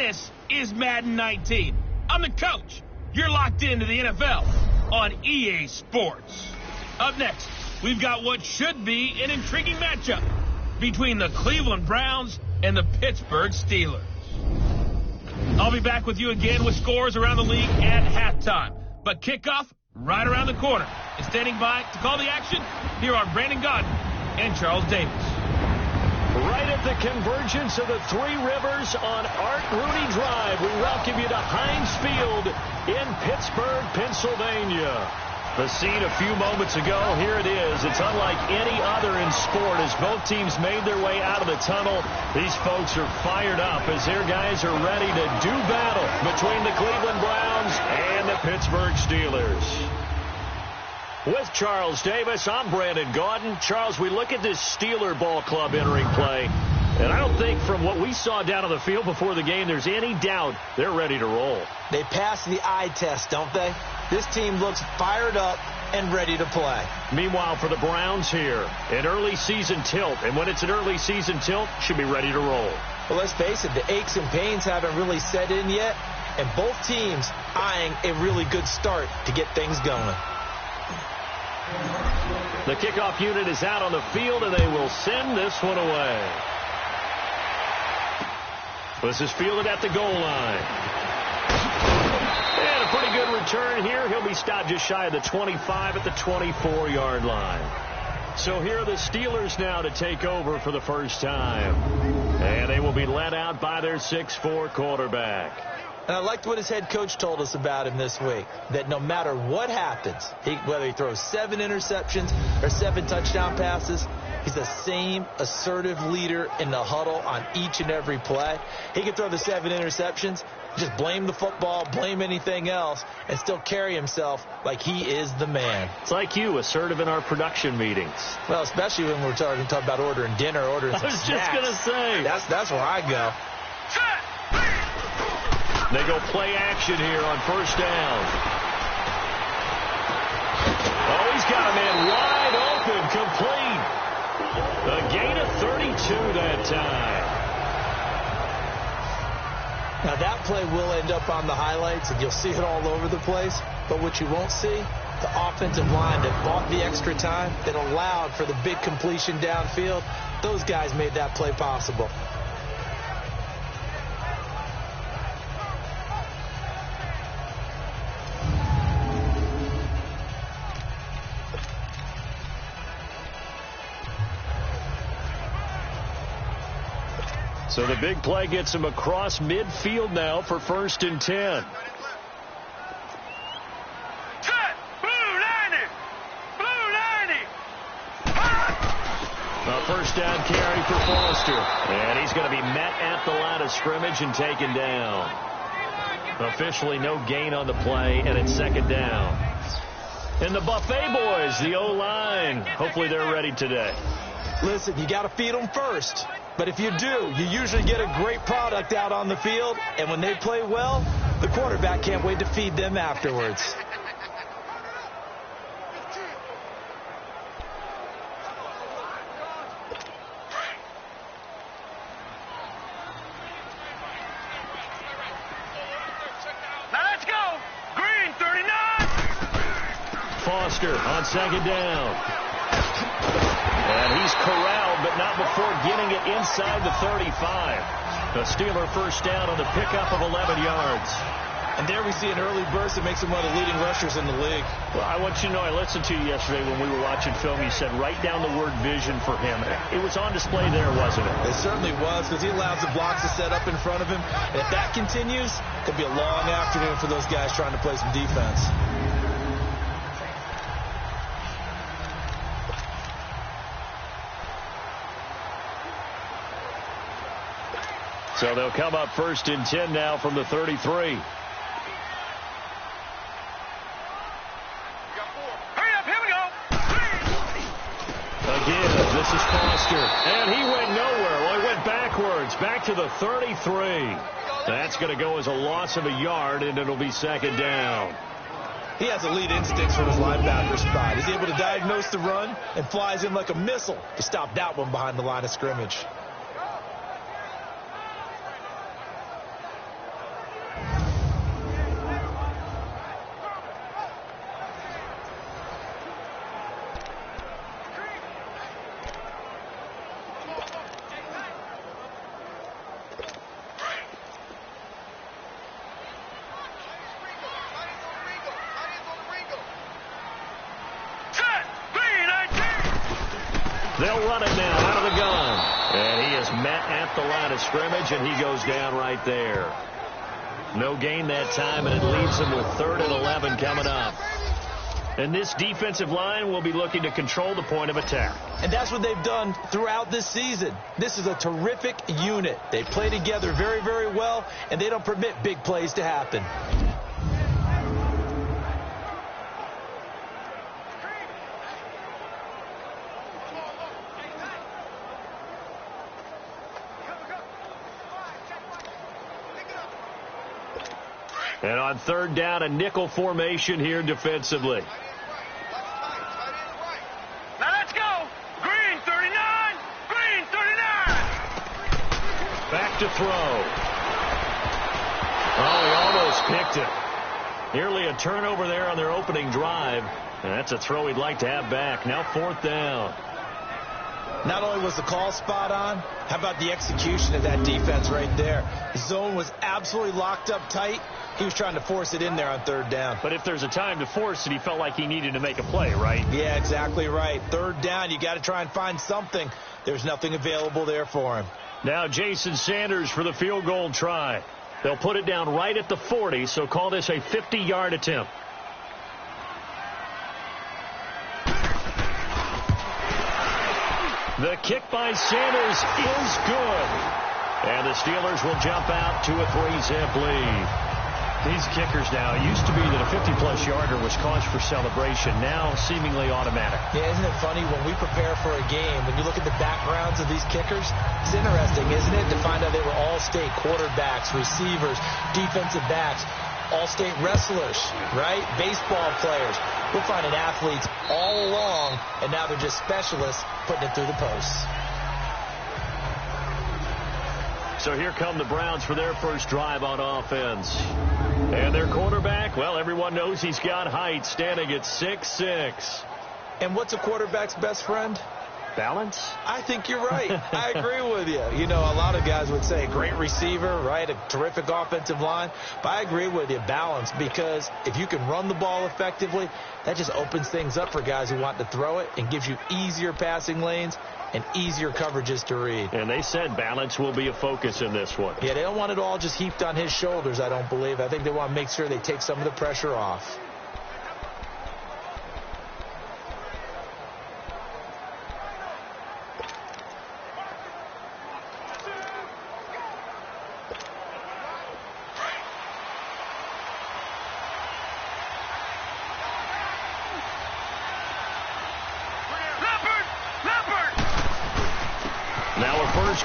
This is Madden 19. I'm the coach. You're locked into the NFL on EA Sports. Up next, we've got what should be an intriguing matchup between the Cleveland Browns and the Pittsburgh Steelers. I'll be back with you again with scores around the league at halftime. But kickoff right around the corner. And standing by to call the action, here are Brandon Gaudin and Charles Davis. Right at the convergence of the Three Rivers on Art Rooney Drive, we welcome you to Heinz Field in Pittsburgh, Pennsylvania. The scene a few moments ago, here it is. It's unlike any other in sport as both teams made their way out of the tunnel. These folks are fired up as their guys are ready to do battle between the Cleveland Browns and the Pittsburgh Steelers. With Charles Davis, I'm Brandon Gaudin. Charles, we look at this Steeler ball club entering play, and I don't think from what we saw down on the field before the game there's any doubt they're ready to roll. They pass the eye test, don't they? This team looks fired up and ready to play. Meanwhile, for the Browns here, an early season tilt, and when it's an early season tilt, should be ready to roll. Well, let's face it, the aches and pains haven't really set in yet, and both teams eyeing a really good start to get things going. The kickoff unit is out on the field, and they will send this one away. This is fielded at the goal line. And a pretty good return here. He'll be stopped just shy of the 25 at the 24-yard line. So here are the Steelers now to take over for the first time. And they will be led out by their 6'4" quarterback. And I liked what his head coach told us about him this week, that no matter what happens, whether he throws 7 interceptions or 7 touchdown passes, he's the same assertive leader in the huddle on each and every play. He can throw the 7 interceptions, just blame the football, blame anything else, and still carry himself like he is the man. It's like you, assertive in our production meetings. Well, especially when we're talking about ordering dinner, ordering some snacks. I was just going to say. That's where I go. They go play action here on first down. Oh, he's got a man wide open, complete. A gain of 32 that time. Now, that play will end up on the highlights, and you'll see it all over the place. But what you won't see, the offensive line that bought the extra time, that allowed for the big completion downfield, those guys made that play possible. So the big play gets him across midfield now for 1st and 10. A first down carry for Foster. And he's going to be met at the line of scrimmage and taken down. Officially no gain on the play, and it's 2nd down. And the Buffet boys, the O-line, hopefully they're ready today. Listen, you got to feed them first. But if you do, you usually get a great product out on the field. And when they play well, the quarterback can't wait to feed them afterwards. Now let's go. Green 39. Foster on 2nd down. And he's corralled, but not before getting it inside the 35. The Steeler first down on the pickup of 11 yards. And there we see an early burst that makes him one of the leading rushers in the league. Well, I want you to know, I listened to you yesterday when we were watching film. You said write down the word vision for him. It was on display there, wasn't it? It certainly was, because he allows the blocks to set up in front of him. And if that continues, it'll be a long afternoon for those guys trying to play some defense. So they'll come up 1st and 10 now from the 33. Hurry up, here we go. Again, this is Foster. And he went nowhere. Well, he went backwards, back to the 33. That's going to go as a loss of a yard, and it'll be 2nd down. He has elite instincts from his linebacker spot. He's able to diagnose the run and flies in like a missile to stop that one behind the line of scrimmage. the line of scrimmage, and he goes down right there. No gain that time, and it leaves him with 3rd and 11 coming up. And this defensive line will be looking to control the point of attack. And that's what they've done throughout this season. This is a terrific unit. They play together very, very well, and they don't permit big plays to happen. And on 3rd down, a nickel formation here defensively. Now let's go. Green 39. Green 39. Back to throw. Oh, he almost picked it. Nearly a turnover there on their opening drive. And that's a throw he'd like to have back. Now 4th down. Not only was the call spot on, how about the execution of that defense right there? The zone was absolutely locked up tight. He was trying to force it in there on 3rd down. But if there's a time to force it, he felt like he needed to make a play, right? Yeah, exactly right. 3rd down, you got to try and find something. There's nothing available there for him. Now Jason Sanders for the field goal try. They'll put it down right at the 40, so call this a 50-yard attempt. The kick by Sanders is good. And the Steelers will jump out to a 3-zip lead. These kickers now, it used to be that a 50-plus yarder was cause for celebration. Now seemingly automatic. Yeah, isn't it funny when we prepare for a game, when you look at the backgrounds of these kickers, it's interesting, isn't it, to find out they were all-state quarterbacks, receivers, defensive backs, all-state wrestlers, right? Baseball players. We're finding athletes all along, and now they're just specialists putting it through the posts. So here come the Browns for their first drive on offense. And their quarterback, well, everyone knows he's got height, standing at 6'6". And what's a quarterback's best friend? Balance? I think you're right. I agree with you. You know, a lot of guys would say great receiver, right? A terrific offensive line. But I agree with you, balance, because if you can run the ball effectively, that just opens things up for guys who want to throw it and gives you easier passing lanes and easier coverages to read. And they said balance will be a focus in this one. Yeah, they don't want it all just heaped on his shoulders, I don't believe. I think they want to make sure they take some of the pressure off.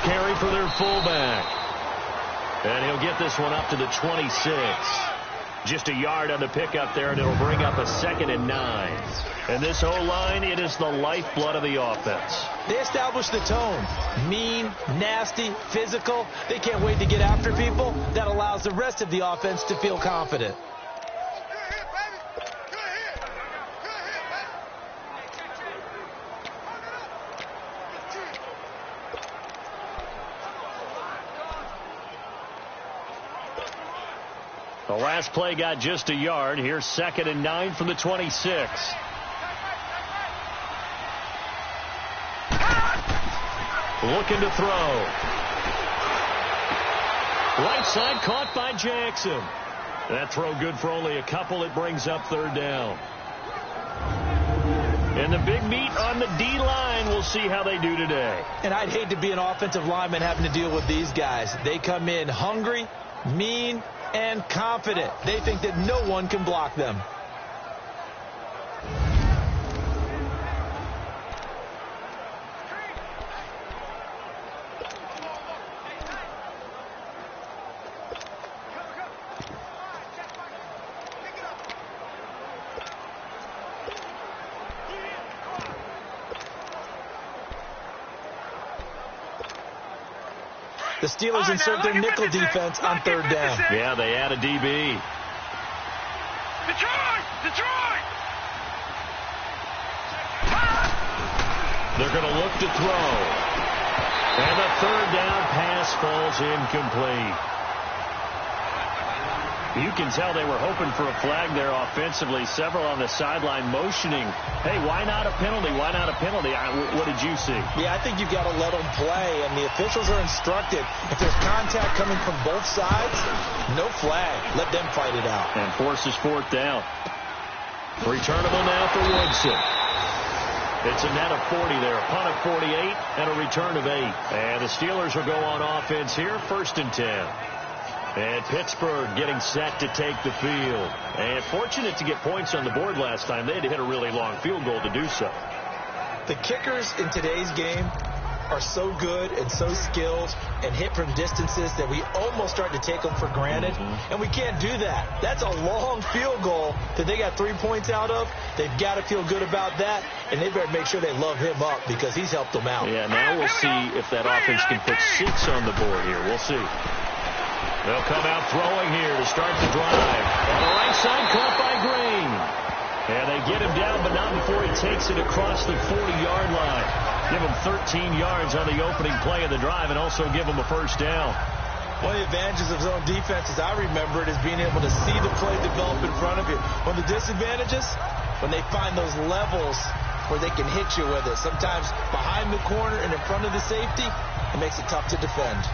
Carry for their fullback. And he'll get this one up to the 26. Just a yard on the pickup there, and it'll bring up a 2nd and 9. And this O-line, it is the lifeblood of the offense. They established the tone. Mean, nasty, physical. They can't wait to get after people. That allows the rest of the offense to feel confident. The last play got just a yard. Here's 2nd and 9 from the 26. Looking to throw. Right side caught by Jackson. That throw good for only a couple. It brings up 3rd down. And the big meat on the D-line. We'll see how they do today. And I'd hate to be an offensive lineman having to deal with these guys. They come in hungry, mean, and confident. They think that no one can block them. The Steelers insert their nickel defense on 3rd down. Yeah, they add a DB. Detroit! Detroit! They're going to look to throw. And the 3rd down pass falls incomplete. You can tell they were hoping for a flag there offensively. Several on the sideline motioning, hey, why not a penalty? Why not a penalty? What did you see? Yeah, I think you've got to let them play, and the officials are instructed. If there's contact coming from both sides, no flag. Let them fight it out. And forces fourth down. Returnable now for Woodson. It's a net of 40 there, a punt of 48, and a return of 8. And the Steelers will go on offense here, 1st and 10. And Pittsburgh getting set to take the field. And fortunate to get points on the board last time. They had to hit a really long field goal to do so. The kickers in today's game are so good and so skilled and hit from distances that we almost start to take them for granted. And we can't do that. That's a long field goal that they got 3 points out of. They've got to feel good about that, and they better make sure they love him up because he's helped them out. Yeah, now we'll see if that offense can put 6 on the board here. We'll see. They'll come out throwing here to start the drive. On the right side, caught by Green. And they get him down, but not before he takes it across the 40-yard line. Give him 13 yards on the opening play of the drive and also give him a first down. One of the advantages of zone defense, as I remember it, is being able to see the play develop in front of you. One of the disadvantages, when they find those levels where they can hit you with it. Sometimes behind the corner and in front of the safety, it makes it tough to defend.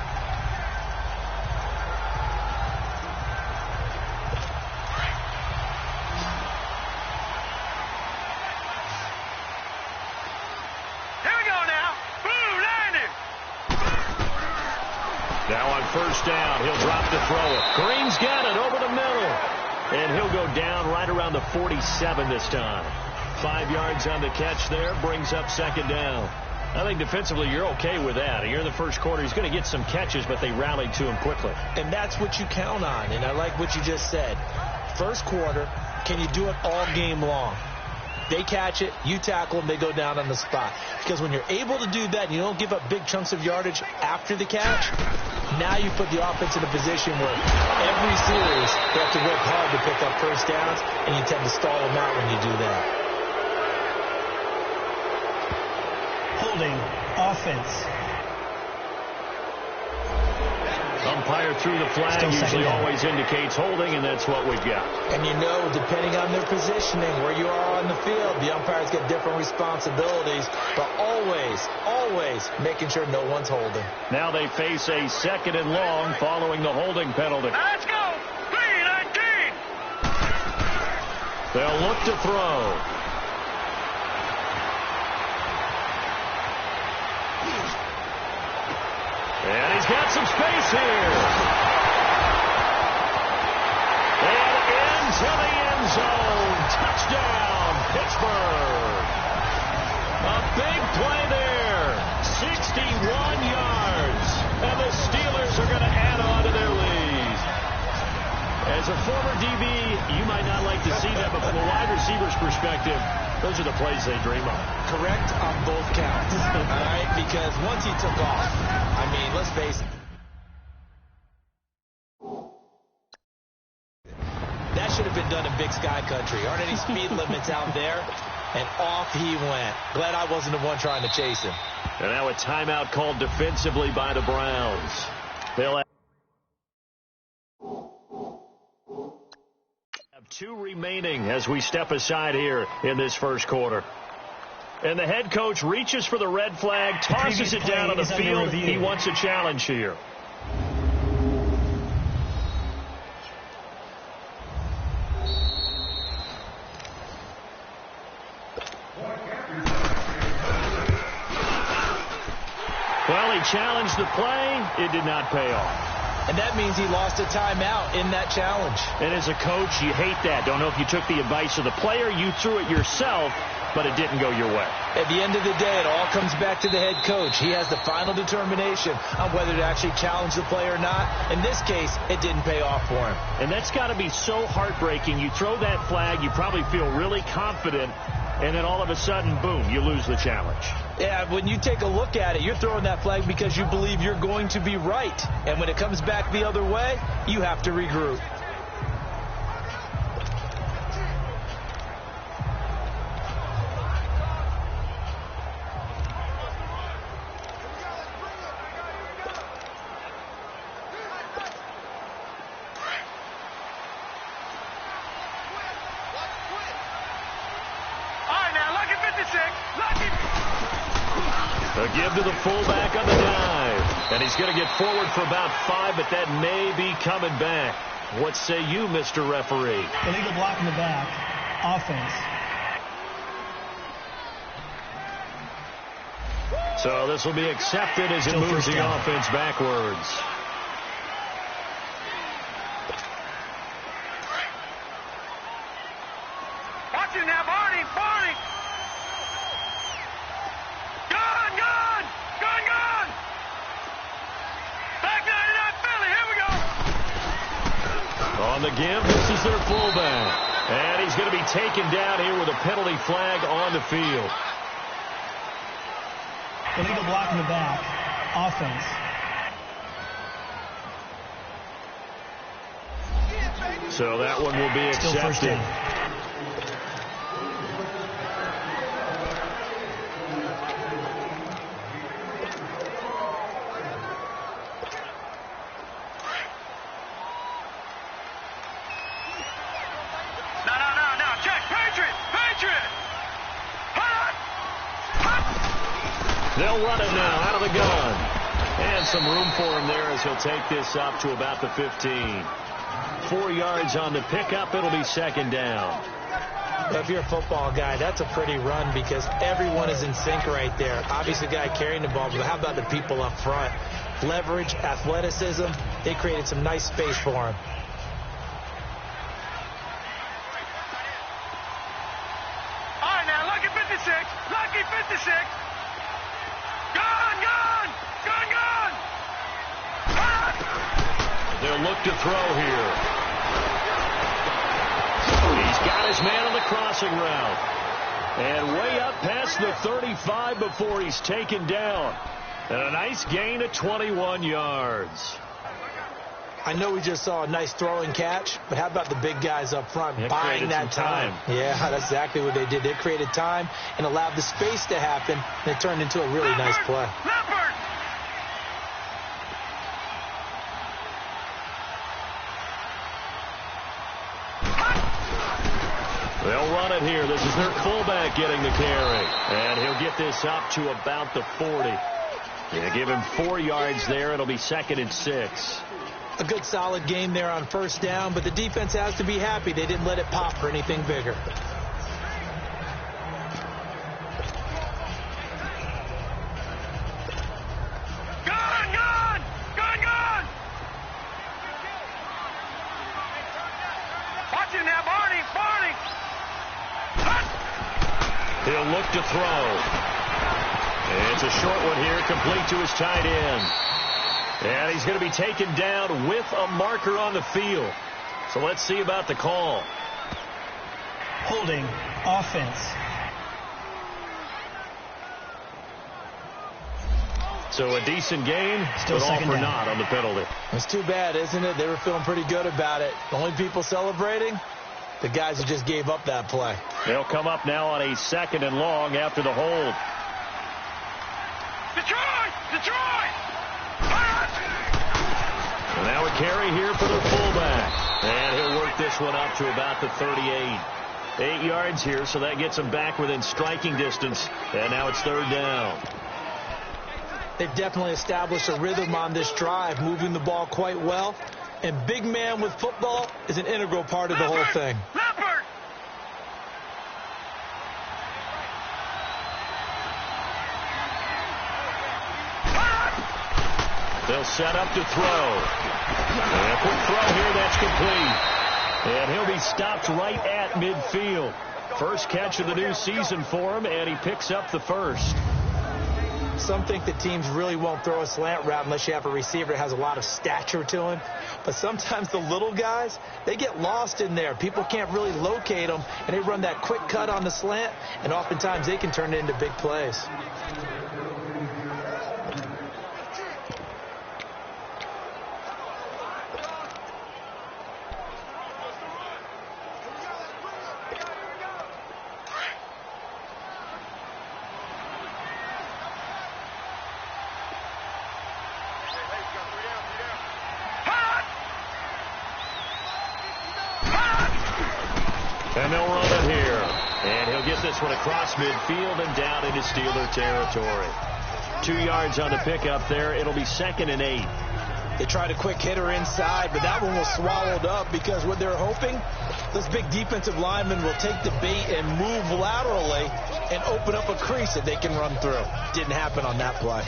Now on first down, he'll drop to throw it. Green's got it over the middle. And he'll go down right around the 47 this time. 5 yards on the catch there, brings up 2nd down. I think defensively you're okay with that. Here in the first quarter, he's going to get some catches, but they rallied to him quickly. And that's what you count on, and I like what you just said. First quarter, can you do it all game long? They catch it, you tackle them, they go down on the spot. Because when you're able to do that and you don't give up big chunks of yardage after the catch, now you put the offense in a position where every series they have to work hard to pick up first downs, and you tend to stall them out when you do that. Holding offense. Umpire through the flag usually always indicates holding, and that's what we've got. And you know, depending on their positioning, where you are on the field, the umpires get different responsibilities, but always making sure no one's holding. Now they face a 2nd and long following the holding penalty. Let's go! 3-19! They'll look to throw. And he's got some space here. And into the end zone. Touchdown, Pittsburgh. A big play there. 61 yards. And the Steelers are going to add on to their lead. As a former DB, you might not like to see that, but from a wide receiver's perspective, those are the plays they dream of. Correct on both counts, all right? Because once he took off, I mean, let's face it. That should have been done in Big Sky Country. Aren't any speed limits out there? And off he went. Glad I wasn't the one trying to chase him. And now a timeout called defensively by the Browns. They'll have 2 remaining as we step aside here in this first quarter. And the head coach reaches for the red flag, tosses it down on the field. He wants a challenge here. Well, he challenged the play. It did not pay off. And that means he lost a timeout in that challenge. And as a coach, you hate that. Don't know if you took the advice of the player, you threw it yourself, but it didn't go your way. At the end of the day, it all comes back to the head coach. He has the final determination on whether to actually challenge the play or not. In this case, it didn't pay off for him. And that's got to be so heartbreaking. You throw that flag, you probably feel really confident, and then all of a sudden, boom, you lose the challenge. Yeah, when you take a look at it, you're throwing that flag because you believe you're going to be right. And when it comes back the other way, you have to regroup. give to the fullback on the dive. And he's going to get forward for about 5, but that may be coming back. What say you, Mr. Referee? Illegal block in the back. Offense. So this will be accepted as it moves the offense backwards. Watch it now, Barney! Gone! Back 99 Philly, here we go! On the give, this is their fullback. And he's going to be taken down here with a penalty flag on the field. Illegal block in the back. Offense. So that one will be accepted. No. Check. Patriot! They'll run it now out of the gun. And some room for him there as he'll take this up to about the 15. 4 yards on the pickup. It'll be second down. If you're a football guy, that's a pretty run because everyone is in sync right there. Obviously, the guy carrying the ball, but how about the people up front? Leverage, athleticism. They created some nice space for him. All right, now, lucky 56. Gone! They'll look to throw here. He's got his man on the crossing route. And way up past the 35 before he's taken down. And a nice gain of 21 yards. I know we just saw a nice throwing catch, but how about the big guys up front buying that time? Yeah, that's exactly what they did. They created time and allowed the space to happen, and it turned into a really nice play. They'll run it here. This is their fullback getting the carry. And he'll get this up to about the 40. Yeah, give him 4 yards there. It'll be 2nd and 6. A good solid game there on first down, but the defense has to be happy they didn't let it pop for anything bigger. Gone! Watch it now, Barney! He'll look to throw. It's a short one here, complete to his tight end. And he's going to be taken down with a marker on the field. So let's see about the call. Holding. Offense. So a decent game, Still but all second for down. naught on the penalty. It's too bad, isn't it? They were feeling pretty good about it. The only people celebrating, the guys who just gave up that play. They'll come up now on a 2nd and long after the hold. Detroit! And now a carry here for the fullback. And he'll work this one up to about the 38. 8 yards here, so that gets him back within striking distance. And now it's 3rd down. They've definitely established a rhythm on this drive, moving the ball quite well. And big man with football is an integral part of the whole thing. Leopard! They'll set up to throw. And a quick throw here, that's complete. And he'll be stopped right at midfield. First catch of the new season for him, and he picks up the first. Some think that teams really won't throw a slant route unless you have a receiver that has a lot of stature to him. But sometimes the little guys, they get lost in there. People can't really locate them, and they run that quick cut on the slant, and oftentimes they can turn it into big plays. And they'll run it here. And he'll get this one across midfield and down into Steeler territory. 2 yards on the pickup there. It'll be 2nd and 8. They tried a quick hitter inside, but that one was swallowed up because what they're hoping, those big defensive linemen will take the bait and move laterally and open up a crease that they can run through. Didn't happen on that play.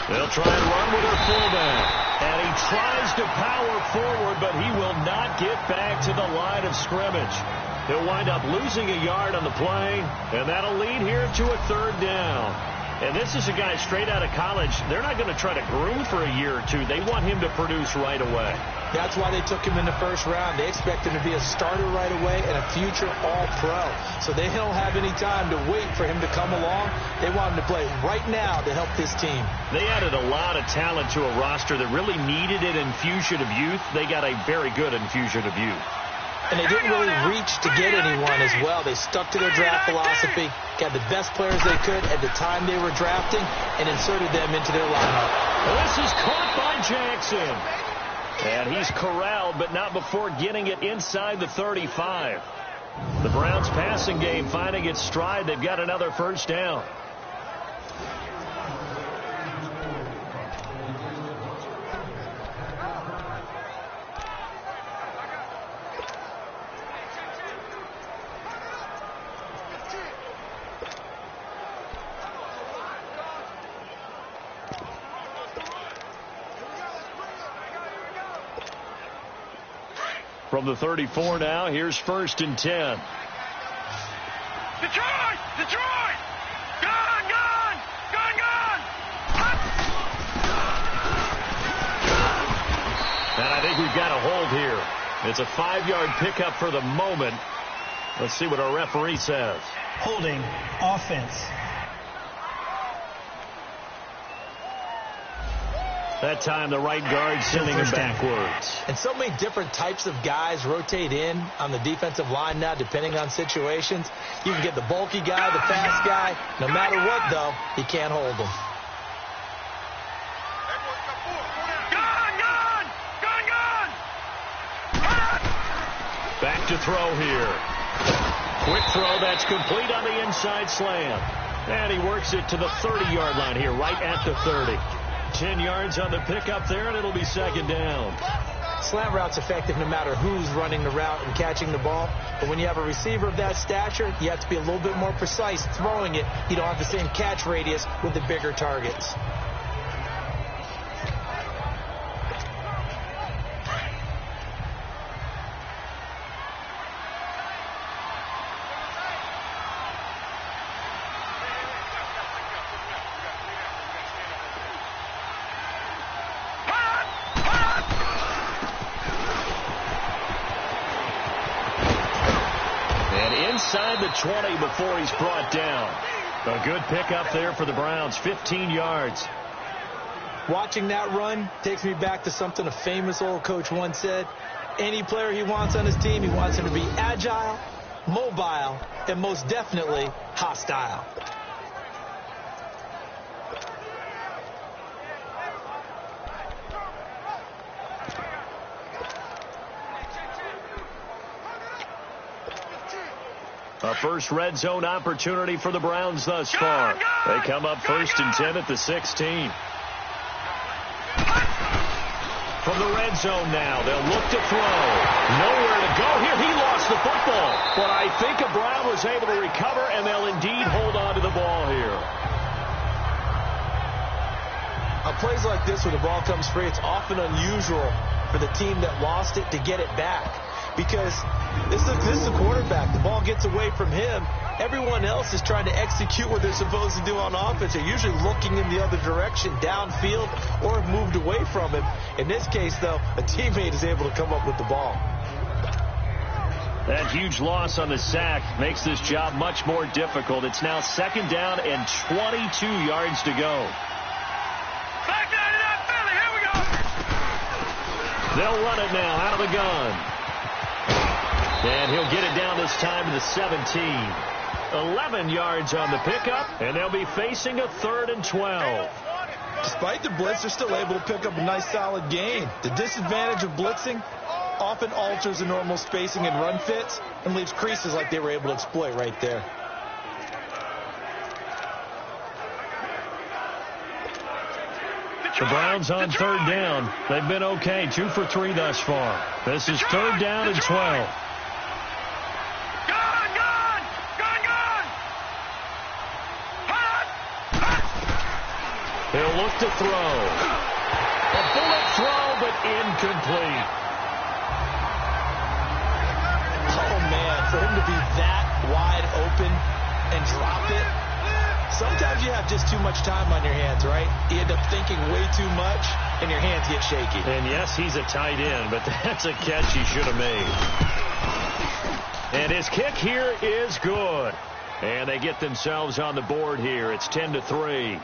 They'll try and run with their fullback. And he tries to power forward, but he will not get back to the line of scrimmage. He'll wind up losing a yard on the play, and that'll lead here to a 3rd down. And this is a guy straight out of college. They're not going to try to groom for a year or two. They want him to produce right away. That's why they took him in the 1st round. They expect him to be a starter right away and a future All-Pro. So they don't have any time to wait for him to come along. They want him to play right now to help this team. They added a lot of talent to a roster that really needed an infusion of youth. They got a very good infusion of youth. And they didn't really reach to get anyone as well. They stuck to their draft philosophy, got the best players they could at the time they were drafting, and inserted them into their lineup. This is caught by Jackson. And he's corralled, but not before getting it inside the 35. The Browns' passing game finding its stride. They've got another 1st down. From the 34 now, here's 1st and 10. Detroit! Detroit! Gone! Gone! Gone! Gone! And I think we've got a hold here. It's a 5-yard pickup for the moment. Let's see what our referee says. Holding offense. That time the right guard sending him backwards. And so many different types of guys rotate in on the defensive line now, depending on situations. You can get the bulky guy, the fast guy. No matter what, though, you can't hold them. Gone! Gone! Gone! Gone! Back to throw here. Quick throw that's complete on the inside slam. And he works it to the 30-yard line here, right at the 30. 10 yards on the pickup there, and it'll be 2nd down. Slant route's effective no matter who's running the route and catching the ball. But when you have a receiver of that stature, you have to be a little bit more precise throwing it. You don't have the same catch radius with the bigger targets. Inside the 20 before he's brought down. A good pickup there for the Browns, 15 yards. Watching that run takes me back to something a famous old coach once said. Any player he wants on his team, he wants him to be agile, mobile, and most definitely hostile. A first red zone opportunity for the Browns thus far. They come up 1st and 10 at the 16. From the red zone now, they'll look to throw. Nowhere to go here. He lost the football. But I think a Brown was able to recover, and they'll indeed hold on to the ball here. On plays like this where the ball comes free, it's often unusual for the team that lost it to get it back. Because this is the quarterback. The ball gets away from him. Everyone else is trying to execute what they're supposed to do on offense. They're usually looking in the other direction, downfield, or have moved away from him. In this case, though, a teammate is able to come up with the ball. That huge loss on the sack makes this job much more difficult. It's now 2nd down and 22 yards to go. Back down to that Philly. Here we go. They'll run it now out of the gun. And he'll get it down this time to the 17. 11 yards on the pickup, and they'll be facing a 3rd and 12. Despite the blitz, they're still able to pick up a nice, solid gain. The disadvantage of blitzing often alters the normal spacing and run fits and leaves creases like they were able to exploit right there. The Browns on 3rd down. They've been okay, 2 for 3 thus far. This is 3rd down and 12. He'll look to throw. A bullet throw, but incomplete. Oh, man, for him to be that wide open and drop it. Sometimes you have just too much time on your hands, right? You end up thinking way too much, and your hands get shaky. And yes, he's a tight end, but that's a catch he should have made. And his kick here is good. And they get themselves on the board here. It's 10-3.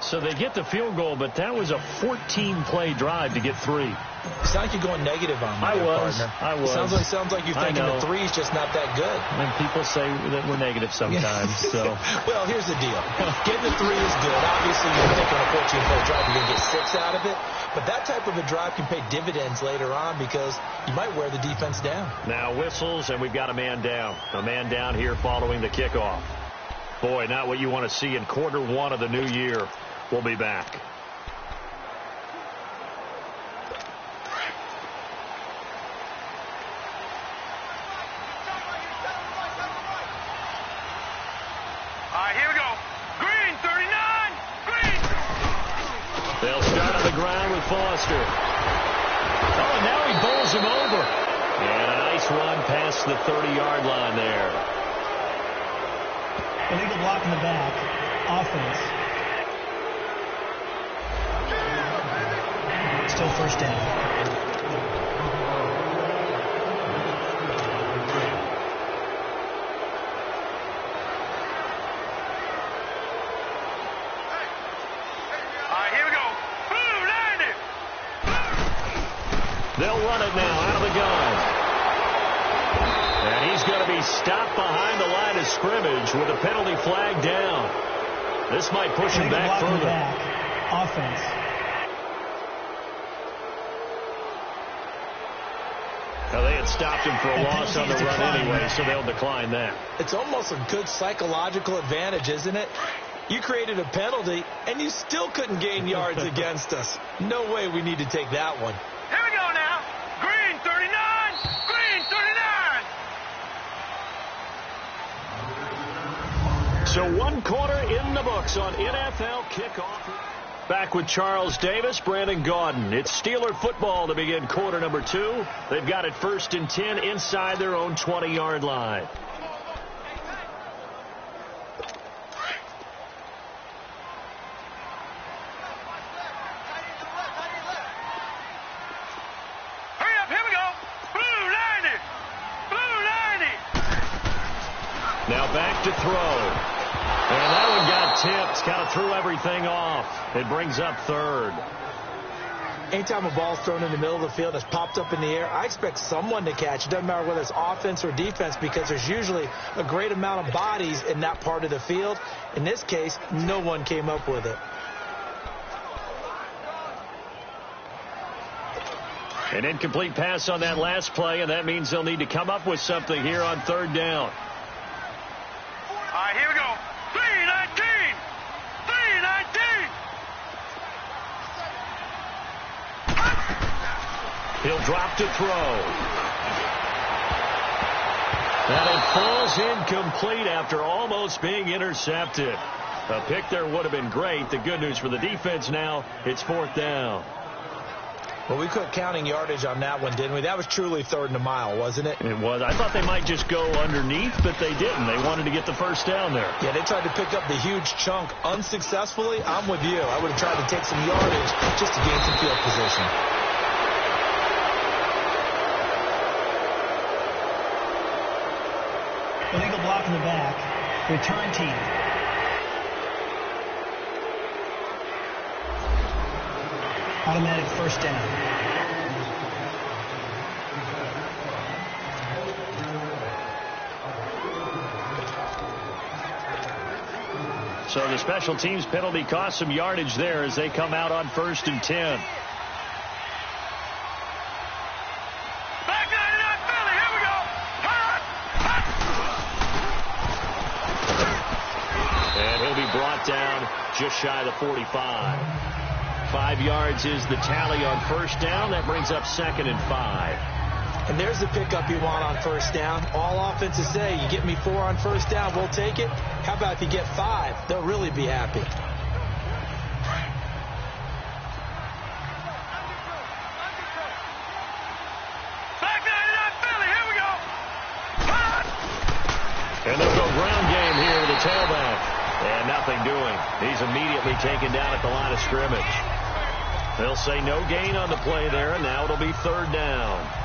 So they get the field goal, but that was a 14-play drive to get 3. You sound like you're going negative on me, partner. I was. Sounds like you're thinking the 3 is just not that good. And people say that we're negative sometimes. So. Well, here's the deal. Getting the 3 is good. Obviously, you're thinking a 14-play drive, you're going to get 6 out of it. But that type of a drive can pay dividends later on because you might wear the defense down. Now whistles, and we've got a man down. A man down here following the kickoff. Boy, not what you want to see in quarter 1 of the new year. We'll be back. All right, here we go. Green, 39. Green. They'll start on the ground with Foster. Oh, and now he bowls him over. And a nice run past the 30-yard line there. Illegal block in the back. Offense. Still 1st down. They'll run it now out of the gun. And he's going to be stopped behind the line of scrimmage with a penalty flag down. This might push him back further. Offense. Now, they had stopped him for a loss on the run anyway, so they'll decline that. It's almost a good psychological advantage, isn't it? You created a penalty, and you still couldn't gain yards against us. No way we need to take that one. Here we go now. Green, 39. Green, 39. So 1 quarter in the books on NFL kickoff. Back with Charles Davis, Brandon Gaudin. It's Steeler football to begin quarter number 2. They've got it 1st and 10 inside their own 20-yard line. Hurry up, here we go. Blue 90. Now back to throw. And that one got tipped. Kind of threw everything off. It brings up 3rd. Anytime a ball's thrown in the middle of the field that's popped up in the air, I expect someone to catch. It doesn't matter whether it's offense or defense because there's usually a great amount of bodies in that part of the field. In this case, no one came up with it. An incomplete pass on that last play, and that means they'll need to come up with something here on 3rd down. All right, here we go. 319. He'll drop to throw. And it falls incomplete after almost being intercepted. A pick there would have been great. The good news for the defense now, it's 4th down. Well, we quit counting yardage on that one, didn't we? That was truly 3rd and a mile, wasn't it? It was. I thought they might just go underneath, but they didn't. They wanted to get the 1st down there. Yeah, they tried to pick up the huge chunk unsuccessfully. I'm with you. I would have tried to take some yardage just to gain some field position. Illegal block in the back. Return team. Automatic 1st down. So the special teams penalty cost some yardage there as they come out on 1st and 10. And he'll be brought down just shy of the 45. 5 yards is the tally on 1st down. That brings up 2nd and 5. And there's the pickup you want on 1st down. All offenses say, you get me 4 on 1st down, we'll take it. How about if you get 5? They'll really be happy. And they'll go ground game here to the tailback. And nothing doing. He's immediately taken down at the line of scrimmage. They'll say no gain on the play there, and now it'll be 3rd down.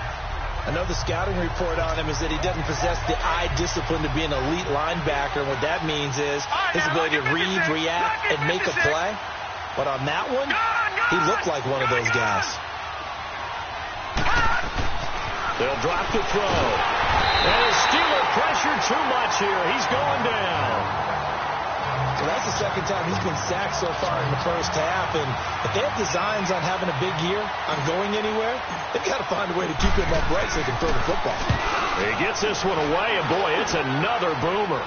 I know the scouting report on him is that he doesn't possess the eye discipline to be an elite linebacker. What that means is his ability to read, react, and make a play. But on that one, he looked like one of those guys. They'll drop the throw. And the Steeler pressured too much here. He's going down. So that's the 2nd time he's been sacked so far in the 1st half. And if they have designs on having a big year, on going anywhere, they've got to find a way to keep him upright so they can throw the football. He gets this one away, and boy, it's another boomer.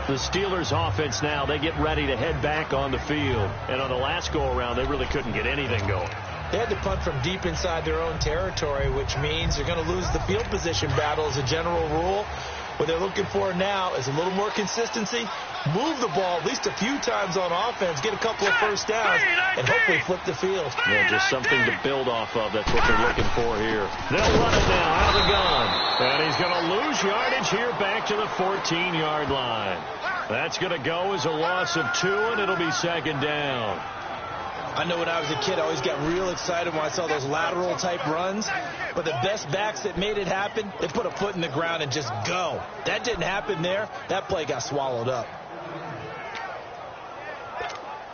The Steelers offense now, they get ready to head back on the field. And on the last go-around, they really couldn't get anything going. They had to punt from deep inside their own territory, which means they're going to lose the field position battle as a general rule. What they're looking for now is a little more consistency, move the ball at least a few times on offense, get a couple of 1st downs, and hopefully flip the field. Yeah, just something to build off of. That's what they're looking for here. They'll run it now out of the gun. And he's going to lose yardage here back to the 14-yard line. That's going to go as a loss of 2, and it'll be 2nd down. I know when I was a kid, I always got real excited when I saw those lateral-type runs. But the best backs that made it happen, they put a foot in the ground and just go. That didn't happen there. That play got swallowed up.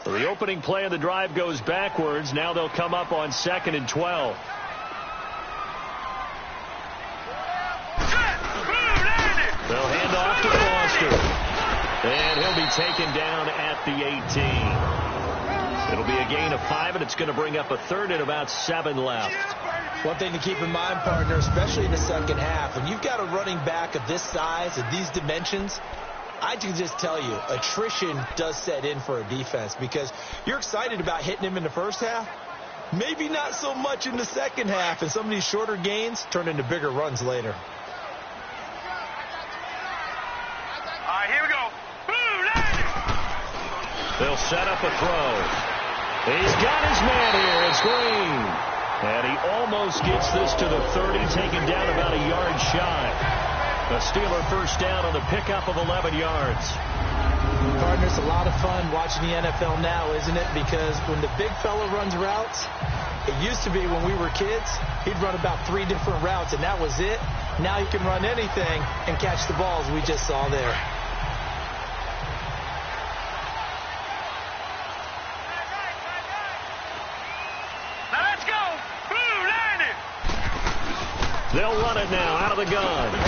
So the opening play of the drive goes backwards. Now they'll come up on 2nd and 12. They'll hand off to Foster. And he'll be taken down at the 18. It'll be a gain of 5, and it's going to bring up a 3rd and about 7 left. One thing to keep in mind, partner, especially in the 2nd half, when you've got a running back of this size, of these dimensions, I can just tell you, attrition does set in for a defense because you're excited about hitting him in the 1st half. Maybe not so much in the 2nd half, and some of these shorter gains turn into bigger runs later. All right, here we go. They'll set up a throw. He's got his man here. It's Green. And he almost gets this to the 30, taken down about a yard shy. A Steeler 1st down on the pickup of 11 yards. Partner, a lot of fun watching the NFL now, isn't it? Because when the big fella runs routes, it used to be when we were kids, he'd run about 3 different routes, and that was it. Now he can run anything and catch the balls we just saw there. They'll run it now out of the gun. And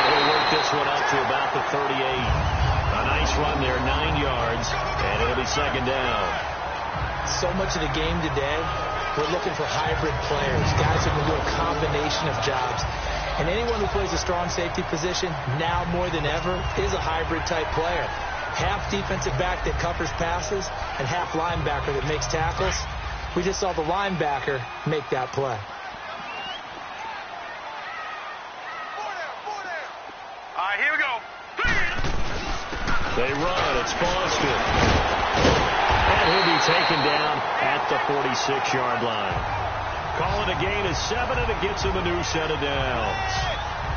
he'll work this one up to about the 38. A nice run there, 9 yards, and it'll be 2nd down. So much of the game today, we're looking for hybrid players, guys who can do a combination of jobs. And anyone who plays a strong safety position, now more than ever, is a hybrid-type player. Half defensive back that covers passes and half linebacker that makes tackles. We just saw the linebacker make that play. All right, here we go. They run. It's Foster. And he'll be taken down at the 46-yard line. Call it a gain of 7, and it gets him a new set of downs.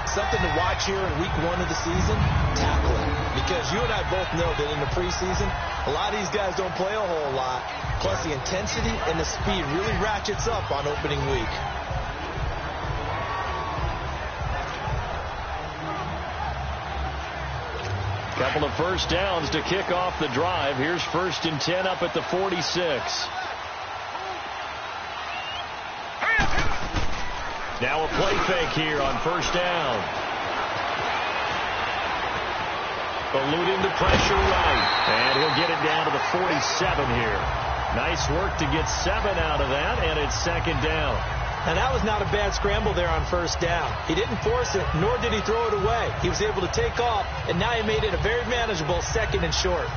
Something to watch here in week 1 of the season, tackling. Because you and I both know that in the preseason, a lot of these guys don't play a whole lot. Plus, the intensity and the speed really ratchets up on opening week. Couple of 1st downs to kick off the drive. Here's 1st and 10 up at the 46. Now a play fake here on first down. Eluding the pressure right. And he'll get it down to the 47 here. Nice work to get 7 out of that, and it's second down. And that was not a bad scramble there on first down. He didn't force it, nor did he throw it away. He was able to take off, and now he made it a very manageable second and short.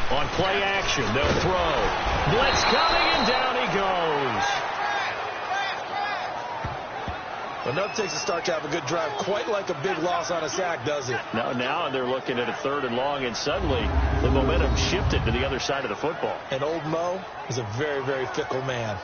On play action, they'll throw. Blitz coming, and down he goes. Enough takes a start to have a good drive, quite like a big loss on a sack, does it? Now they're looking at a 3rd and long, and suddenly the momentum shifted to the other side of the football. And old Mo is a very, very fickle man.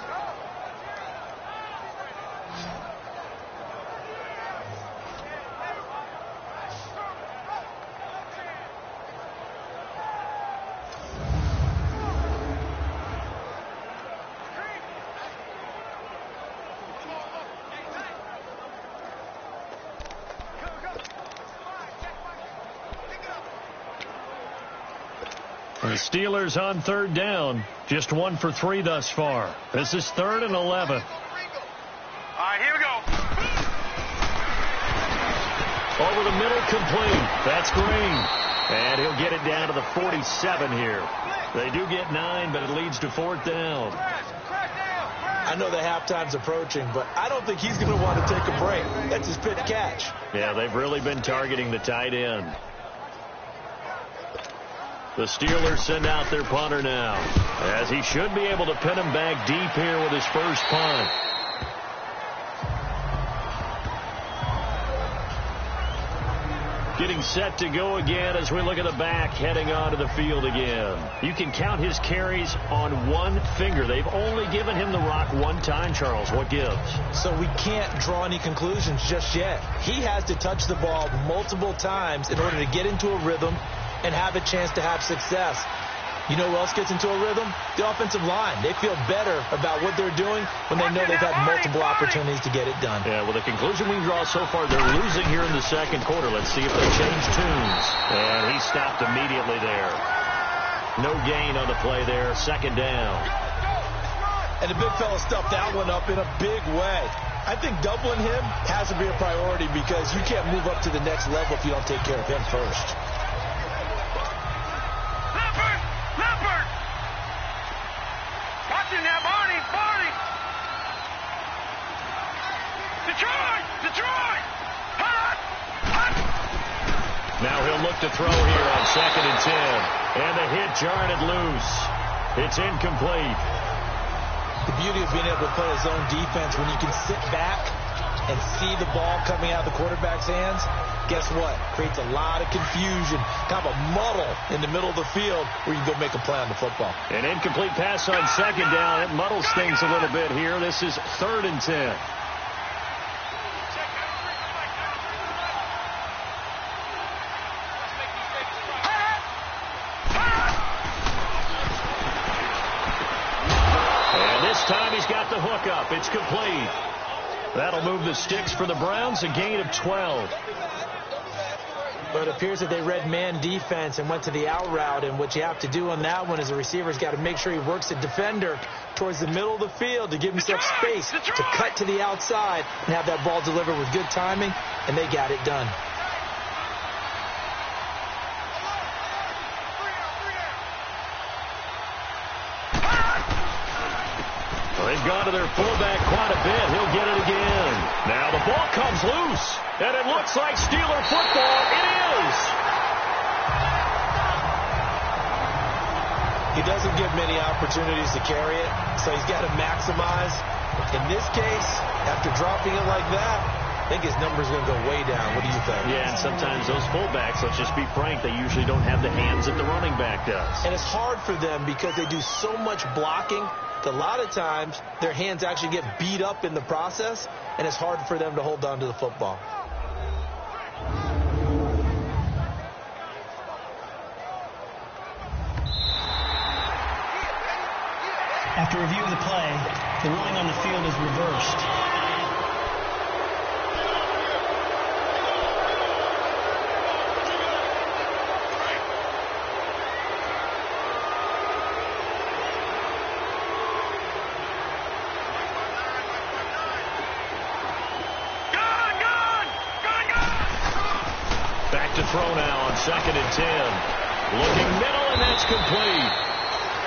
The Steelers on 3rd down. Just 1 for 3 thus far. This is 3rd and 11. All right, here we go. Over the middle, complete. That's Green. And he'll get it down to the 47 here. They do get 9, but it leads to 4th down. I know the halftime's approaching, but I don't think he's going to want to take a break. That's his pitch catch. Yeah, they've really been targeting the tight end. The Steelers send out their punter now, as he should be able to pin him back deep here with his first punt. Getting set to go again as we look at the back heading onto the field again. You can count his carries on one finger. They've only given him the rock one time, Charles. What gives? So we can't draw any conclusions just yet. He has to touch the ball multiple times in order to get into a rhythm and have a chance to have success. You know who else gets into a rhythm? The offensive line. They feel better about what they're doing when they know they've had multiple opportunities to get it done. Yeah, well, the conclusion we draw so far, they're losing here in the second quarter. Let's see if they change tunes. And he stopped immediately there. No gain on the play there. Second down. And the big fella stuffed that one up in a big way. I think doubling him has to be a priority because you can't move up to the next level if you don't take care of him first. Now, Barney! Detroit! Now he'll look to throw here on 2nd and 10. And the hit jarred it loose. It's incomplete. The beauty of being able to play his own defense when you can sit back and see the ball coming out of the quarterback's hands, guess what? Creates a lot of confusion, kind of a muddle in the middle of the field where you can go make a play on the football. An incomplete pass on 2nd down. It muddles things a little bit here. This is 3rd and 10. And this time he's got the hook up. It's complete. That'll move the sticks for the Browns, a gain of 12. But it appears that they read man defense and went to the out route, and what you have to do on that one is the receiver's got to make sure he works the defender towards the middle of the field to give himself space to cut to the outside and have that ball delivered with good timing, and they got it done. They've gone to their fullback quite a bit. He'll get it again. Now the ball comes loose, and it looks like Steeler football. It is. He doesn't give many opportunities to carry it, so he's got to maximize. In this case, after dropping it like that, I think his number's going to go way down. What do you think? Yeah, and sometimes those fullbacks, let's just be frank, they usually don't have the hands that the running back does. And it's hard for them because they do so much blocking. A lot of times, their hands actually get beat up in the process, and it's hard for them to hold on to the football. After review of the play, the ruling on the field is reversed. look to throw now on 2nd and 10. Looking middle, and that's complete.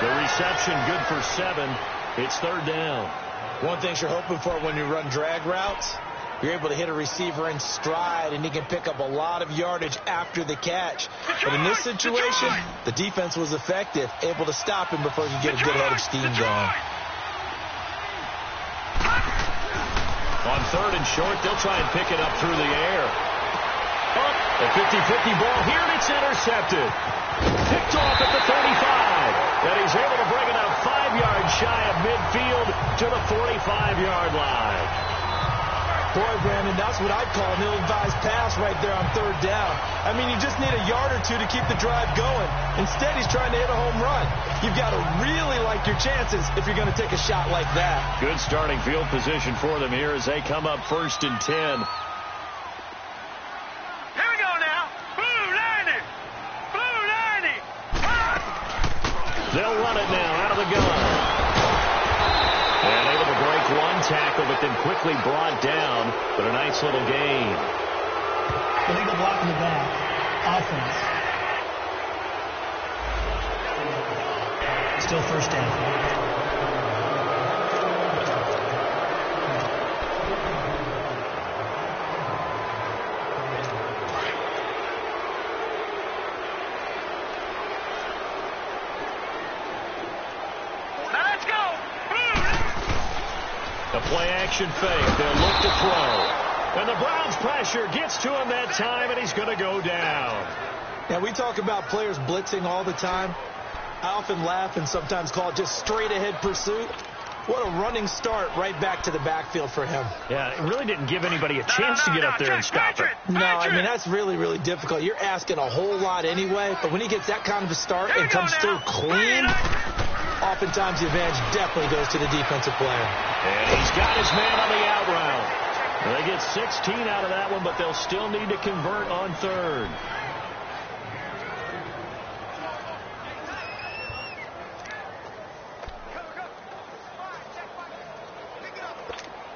The reception good for 7. It's 3rd down. One thing you're hoping for when you run drag routes, you're able to hit a receiver in stride, and he can pick up a lot of yardage after the catch. But in this situation, the defense was effective, able to stop him before he could get a good head of steam going. On 3rd and short, they'll try and pick it up through the air. Oh, a 50-50 ball here, and it's intercepted. Picked off at the 35. And he's able to bring it up 5 yards shy of midfield to the 45-yard line. Boy, Brandon, that's what I'd call an ill-advised pass right there on 3rd down. I mean, you just need a yard or two to keep the drive going. Instead, he's trying to hit a home run. You've got to really like your chances if you're going to take a shot like that. Good starting field position for them here as they come up 1st and 10. Here we go now. Blue 90. Blue 90. They'll run it now out of the gun. And able to break one tackle, but then quickly brought down. But a nice little gain. Illegal block in the back. Offense. Still 1st down. Play-action fake. They'll look to throw. And the Browns' pressure gets to him that time, and he's going to go down. Now, we talk about players blitzing all the time. I often laugh and sometimes call it just straight-ahead pursuit. What a running start right back to the backfield for him. Yeah, it really didn't give anybody a chance to get up there and stop it. No, I mean, that's really, really difficult. You're asking a whole lot anyway, but when he gets that kind of a start and comes through clean, oftentimes the advantage definitely goes to the defensive player. And he's got his man on the out route. They get 16 out of that one, but they'll still need to convert on 3rd.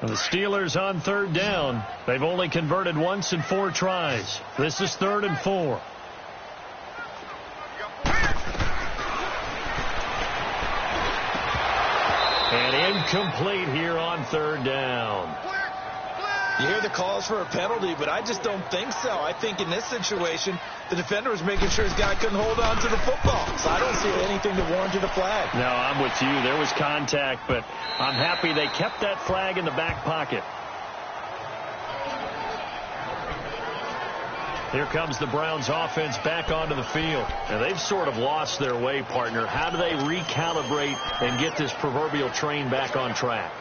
And the Steelers on 3rd down. They've only converted once in 4 tries. This is 3rd and 4. And incomplete here on 3rd down. You hear the calls for a penalty, but I just don't think so. I think in this situation, the defender was making sure his guy couldn't hold on to the football. So I don't see anything to warrant a flag. No, I'm with you. There was contact, but I'm happy they kept that flag in the back pocket. Here comes the Browns offense back onto the field. And they've sort of lost their way, partner. How do they recalibrate and get this proverbial train back on track?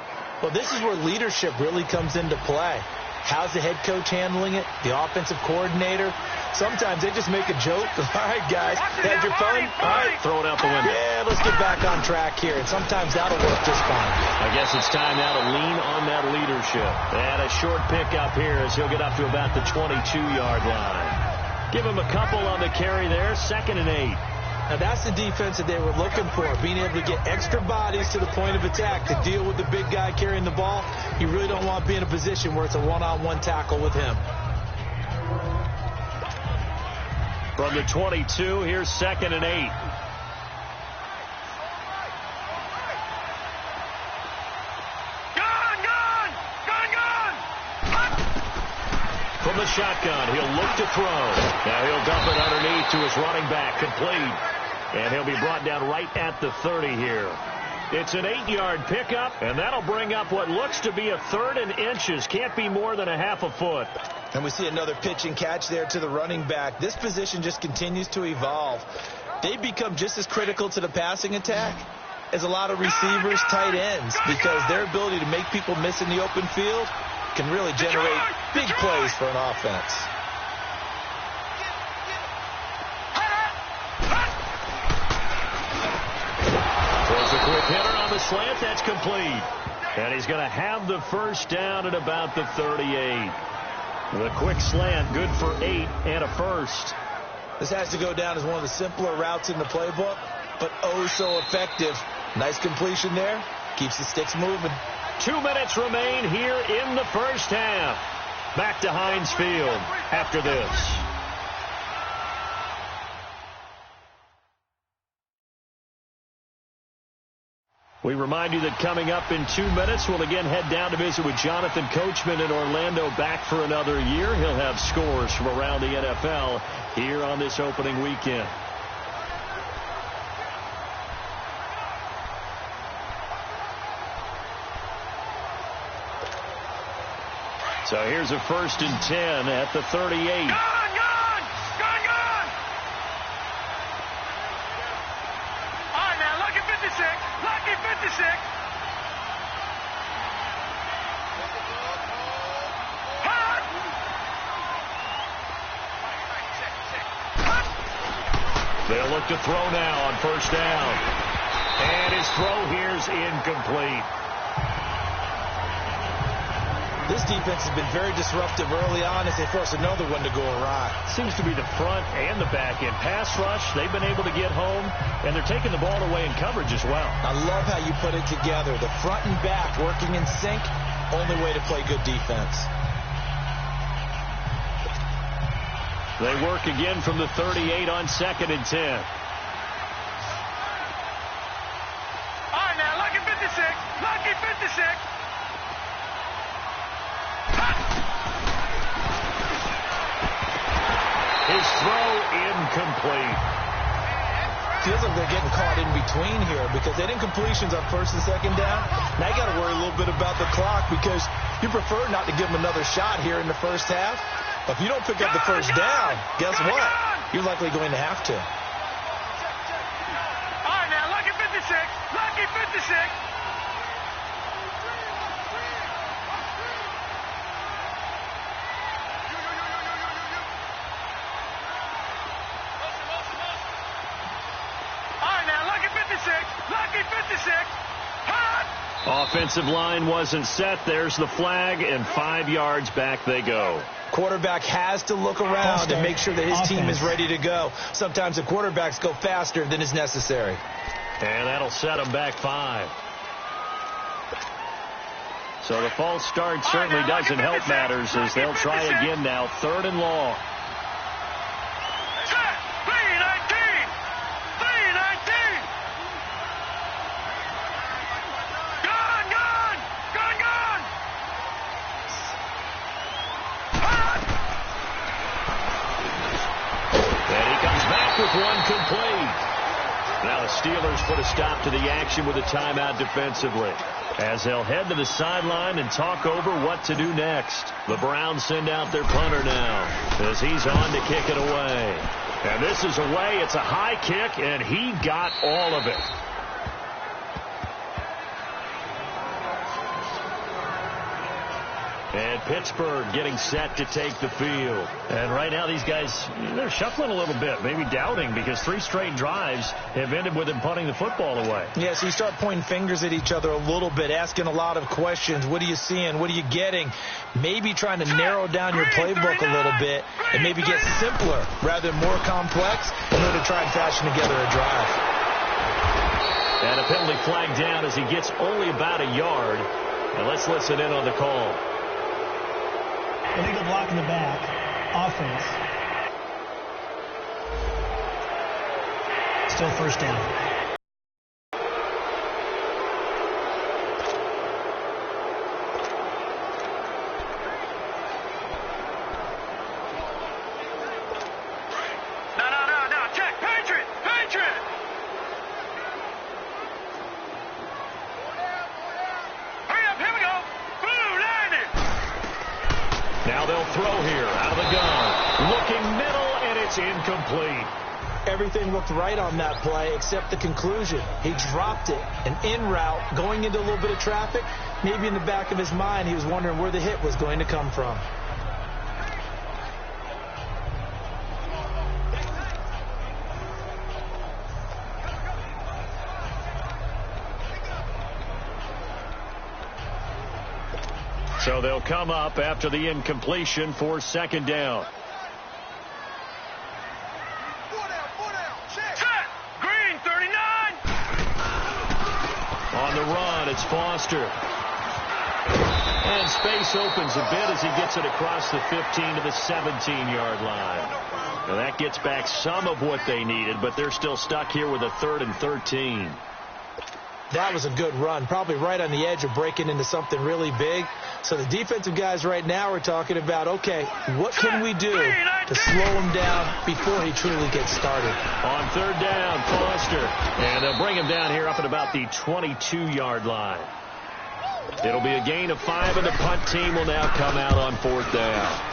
Well, this is where leadership really comes into play. How's the head coach handling it? The offensive coordinator? Sometimes they just make a joke. All right, guys, had your fun? All right, throw it out the window. Yeah, let's get back on track here. And sometimes that'll work just fine. I guess it's time now to lean on that leadership. And a short pickup here as he'll get up to about the 22-yard line. Give him a couple on the carry there, 2nd and 8. Now, that's the defense that they were looking for, being able to get extra bodies to the point of attack to deal with the big guy carrying the ball. You really don't want to be in a position where it's a one-on-one tackle with him. From the 22, here's 2nd and 8. From the shotgun, he'll look to throw. Now he'll dump it underneath to his running back, complete. And he'll be brought down right at the 30 here. It's an 8-yard pickup, and that'll bring up what looks to be a 3rd and inches. Can't be more than a half a foot. And we see another pitch and catch there to the running back. This position just continues to evolve. They become just as critical to the passing attack as a lot of receivers, tight ends, because their ability to make people miss in the open field can really generate big plays for an offense. Throws a quick hitter on the slant. That's complete. And he's going to have the 1st down at about the 38. The quick slant, good for 8 and a 1st. This has to go down as one of the simpler routes in the playbook, but oh so effective. Nice completion there. Keeps the sticks moving. 2 minutes remain here in the 1st half. Back to Heinz Field after this. We remind you that coming up in 2 minutes, we'll again head down to visit with Jonathan Coachman in Orlando, back for another year. He'll have scores from around the NFL here on this opening weekend. So here's a 1st and 10 at the 38. Gone! All right, now, lucky 56. Lucky 56. Hot! They'll look to throw now on 1st down. And his throw here's incomplete. This defense has been very disruptive early on as they force another one to go awry. Seems to be the front and the back end. Pass rush, they've been able to get home, and they're taking the ball away in coverage as well. I love how you put it together. The front and back working in sync, only way to play good defense. They work again from the 38 on 2nd and 10. All right, now, lucky 56. Lucky 56. His throw incomplete. Feels like they're getting caught in between here because they didn't completions on 1st and 2nd down. Now you got to worry a little bit about the clock because you prefer not to give them another shot here in the 1st half. If you don't pick up the 1st down, guess what? You're likely going to have to. All right, now, lucky 56. Lucky 56. Lucky 56. Hot! Offensive line wasn't set. There's the flag, and 5 yards back they go. Quarterback has to look around and make sure that his team is ready to go. Sometimes the quarterbacks go faster than is necessary. And that'll set them back 5. So the false start certainly doesn't help matters as they'll try again now. 3rd and long. One complete. Now the Steelers put a stop to the action with a timeout defensively as they'll head to the sideline and talk over what to do next. The Browns send out their punter now as he's on to kick it away. And this is away. It's a high kick, and he got all of it. And Pittsburgh getting set to take the field. And right now these guys, they're shuffling a little bit, maybe doubting because 3 straight drives have ended with them punting the football away. Yeah, so you start pointing fingers at each other a little bit, asking a lot of questions. What are you seeing? What are you getting? Maybe trying to narrow down your playbook a little bit and maybe get simpler rather than more complex in order to try and fashion together a drive. And a penalty flag down as he gets only about a yard. And let's listen in on the call. Illegal block in the back. Offense. Still 1st down. No. Check. Patriot. Hurry up. Here we go. Boom. Landed. Now they'll throw here out of the gun. Looking middle, and it's incomplete. Everything looked right on that play except the conclusion. He dropped it. An in route going into a little bit of traffic. Maybe in the back of his mind he was wondering where the hit was going to come from. So they'll come up after the incompletion for 2nd down. Set. Green 39. On the run, it's Foster. And space opens a bit as he gets it across the 15 to the 17-yard line. Now that gets back some of what they needed, but they're still stuck here with a 3rd and 13. That was a good run, probably right on the edge of breaking into something really big. So the defensive guys right now are talking about, okay, what can we do to slow him down before he truly gets started? On third down, Foster. And they'll bring him down here up at about the 22-yard line. It'll be a gain of 5, and the punt team will now come out on fourth down.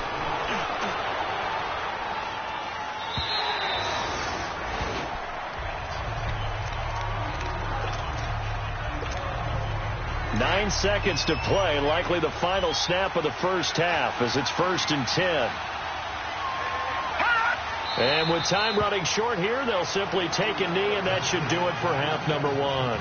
Nine seconds to play, likely the final snap of the first half as it's 1st and 10. And with time running short here, they'll simply take a knee, and that should do it for half number 1.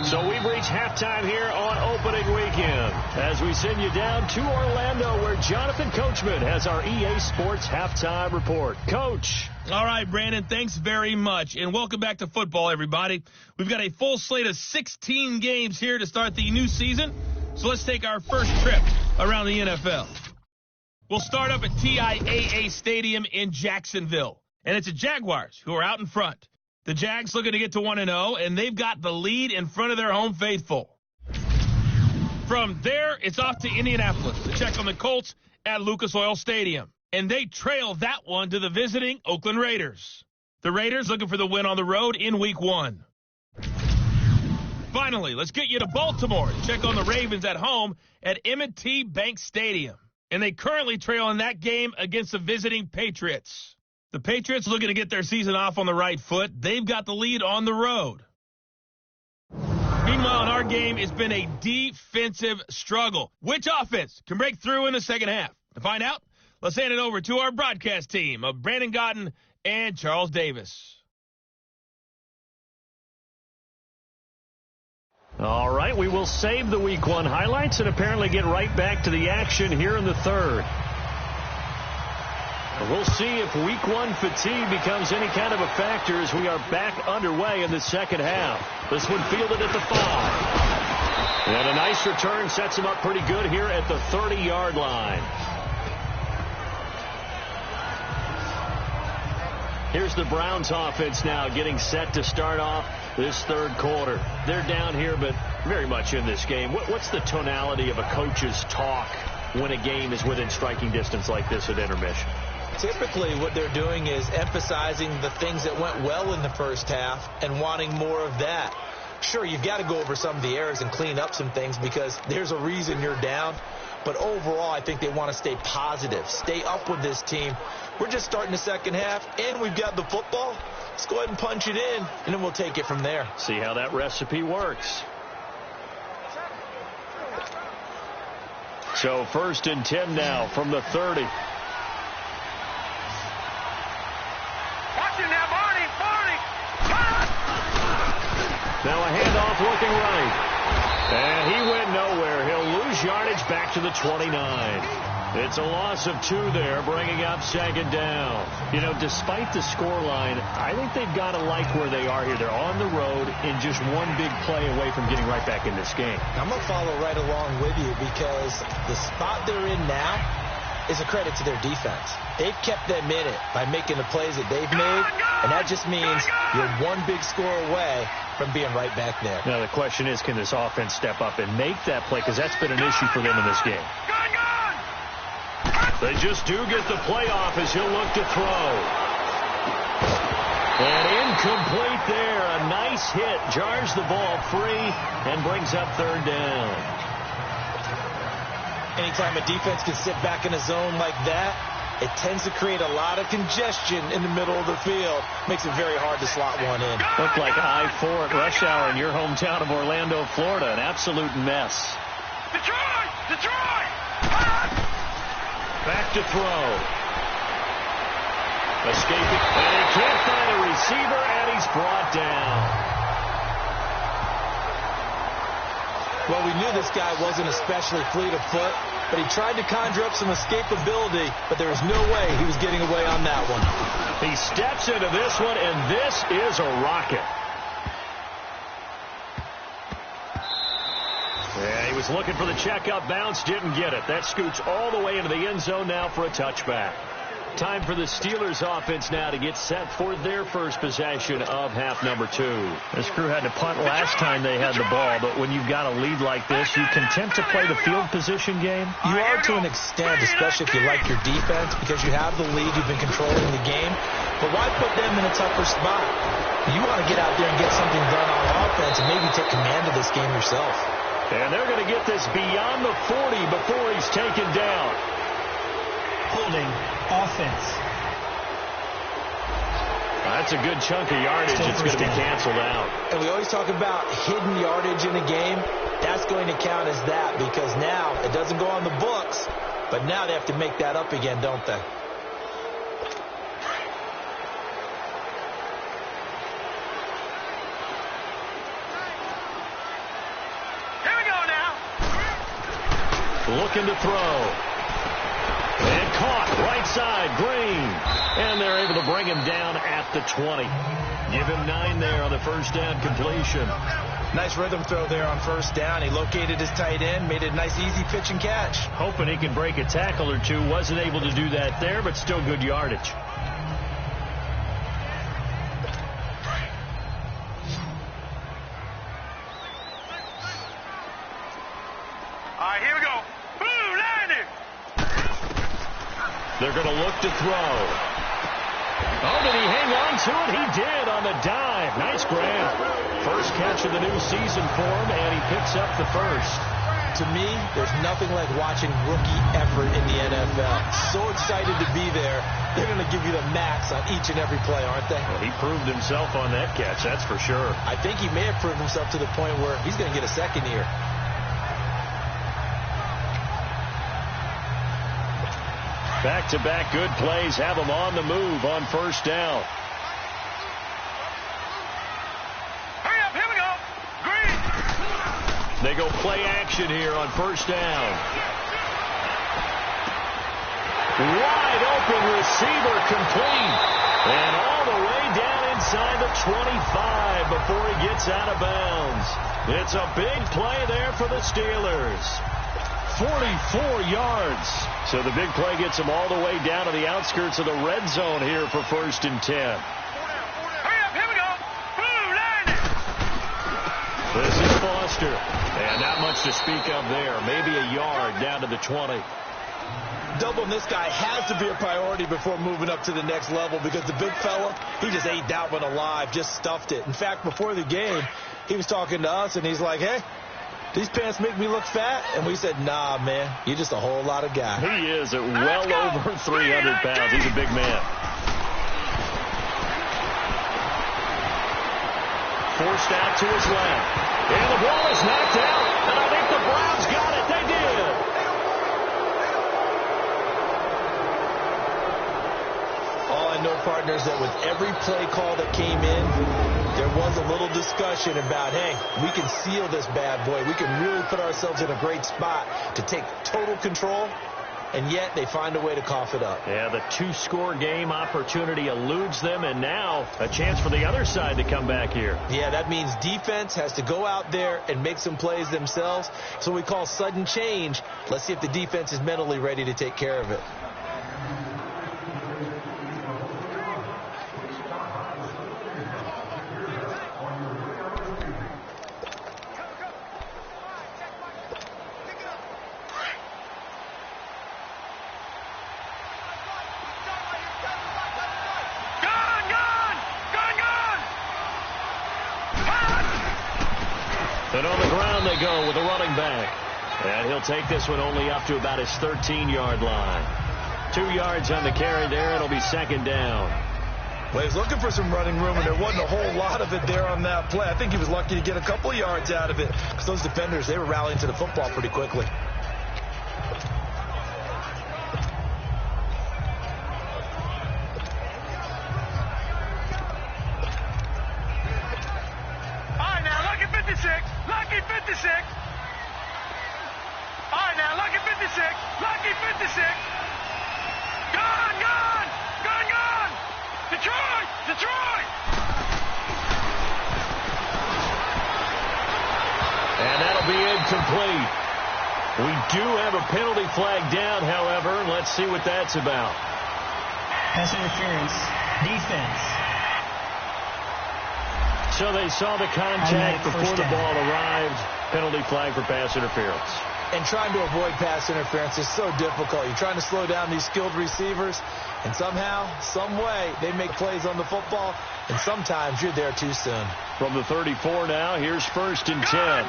So we've reached halftime here on opening weekend as we send you down to Orlando where Jonathan Coachman has our EA Sports halftime report. Coach. All right, Brandon, thanks very much. And welcome back to football, everybody. We've got a full slate of 16 games here to start the new season. So let's take our first trip around the NFL. We'll start up at TIAA Stadium in Jacksonville. And it's the Jaguars who are out in front. The Jags looking to get to 1-0, and they've got the lead in front of their home faithful. From there, it's off to Indianapolis to check on the Colts at Lucas Oil Stadium. And they trail that one to the visiting Oakland Raiders. The Raiders looking for the win on the road in Week 1. Finally, let's get you to Baltimore to check on the Ravens at home at M&T Bank Stadium. And they currently trail in that game against the visiting Patriots. The Patriots looking to get their season off on the right foot. They've got the lead on the road. Meanwhile, in our game, it's been a defensive struggle. Which offense can break through in the second half? To find out, let's hand it over to our broadcast team of Brandon Godden and Charles Davis. All right, we will save the Week 1 highlights and apparently get right back to the action here in the third. We'll see if Week 1 fatigue becomes any kind of a factor as we are back underway in the second half. This one fielded at the 5. And a nice return sets him up pretty good here at the 30-yard line. Here's the Browns offense now getting set to start off this third quarter. They're down here, but very much in this game. What's the tonality of a coach's talk when a game is within striking distance like this at intermission? Typically, what they're doing is emphasizing the things that went well in the first half and wanting more of that. Sure, you've got to go over some of the errors and clean up some things because there's a reason you're down. But overall, I think they want to stay positive, stay up with this team. We're just starting the second half, and we've got the football. Let's go ahead and punch it in, and then we'll take it from there. See how that recipe works. So 1st and 10 now from the 30. Now a handoff looking right. And he went nowhere. He'll lose yardage back to the 29. It's a loss of 2 there, bringing up 2nd down. You know, despite the scoreline, I think they've got to like where they are here. They're on the road and just one big play away from getting right back in this game. I'm going to follow right along with you because the spot they're in now is a credit to their defense. They've kept them in it by making the plays that they've made, and that just means you're one big score away from being right back there. Now, the question is, can this offense step up and make that play? Because that's been an issue for them in this game. They just do get the play off as he'll look to throw. And incomplete there. A nice hit. Jars the ball free and brings up 3rd down. Anytime a defense can sit back in a zone like that, it tends to create a lot of congestion in the middle of the field. Makes it very hard to slot one in. Looked like I-4 at rush hour in your hometown of Orlando, Florida. An absolute mess. Detroit! Back to throw. Escaping. And he can't find a receiver, and he's brought down. Well, we knew this guy wasn't especially fleet of foot, but he tried to conjure up some escapability, but there was no way he was getting away on that one. He steps into this one, and this is a rocket. Yeah, he was looking for the checkup bounce, didn't get it. That scoots all the way into the end zone now for a touchback. Time for the Steelers offense now to get set for their first possession of half number 2. This crew had to punt last time they had the ball, but when you've got a lead like this, you content to play the field position game? You are to an extent, especially if you like your defense, because you have the lead, you've been controlling the game. But why put them in a tougher spot? You want to get out there and get something done on offense and maybe take command of this game yourself. And they're going to get this beyond the 40 before he's taken down. Holding offense. That's a good chunk of yardage. It's going to be canceled out. And we always talk about hidden yardage in a game. That's going to count as that because now it doesn't go on the books, but now they have to make that up again, don't they? Here we go now. Looking to throw. And caught right side, Green. And they're able to bring him down at the 20. Give him 9 there on the first down completion. Nice rhythm throw there on first down. He located his tight end, made it a nice easy pitch and catch. Hoping he can break a tackle or two. Wasn't able to do that there, but still good yardage. All right, here we go. Boom, landed. They're going to look to throw. Oh, did he hang on to it? He did on the dive. Nice grab. First catch of the new season for him, and he picks up the first. To me, there's nothing like watching rookie effort in the NFL. So excited to be there. They're going to give you the max on each and every play, aren't they? Well, he proved himself on that catch, that's for sure. I think he may have proved himself to the point where he's going to get a second here. Back-to-back good plays have him on the move on first down. Hurry up, here we go. Green. They go play action here on first down. Wide open receiver complete. And all the way down inside the 25 before he gets out of bounds. It's a big play there for the Steelers. 44 yards. So the big play gets him all the way down to the outskirts of the red zone here for 1st and 10. Hurry up, here we go. Boom, landed. This is Foster. And not much to speak of there. Maybe a yard down to the 20. Doubling this guy has to be a priority before moving up to the next level because the big fella, he just ate that one alive, just stuffed it. In fact, before the game, he was talking to us, and he's like, hey, these pants make me look fat? And we said, nah, man, you're just a whole lot of guy. He is at well over 300 pounds. He's a big man. Forced out to his left. And the ball is knocked out. And I think the Browns got it. They did. All I know, partners, that with every play call that came in, there was a little discussion about, hey, we can seal this bad boy. We can really put ourselves in a great spot to take total control, and yet they find a way to cough it up. Yeah, the 2-score game opportunity eludes them, and now a chance for the other side to come back here. Yeah, that means defense has to go out there and make some plays themselves. So we call sudden change. Let's see if the defense is mentally ready to take care of it. And on the ground they go with a running back. And he'll take this one only up to about his 13-yard line. 2 yards on the carry there. It'll be 2nd down. Well, he was looking for some running room, and there wasn't a whole lot of it there on that play. I think he was lucky to get a couple of yards out of it because those defenders, they were rallying to the football pretty quickly. Lucky 56. All right, now, lucky 56. Lucky 56. Gone, gone. Gone, gone. Detroit, Detroit. And that'll be incomplete. We do have a penalty flag down, however, and let's see what that's about. Pass interference. Defense. So they saw the contact before the ball arrived. Penalty flag for pass interference. And trying to avoid pass interference is so difficult. You're trying to slow down these skilled receivers, and somehow, some way, they make plays on the football, and sometimes you're there too soon. From the 34 now, here's 1st and 10. Gone!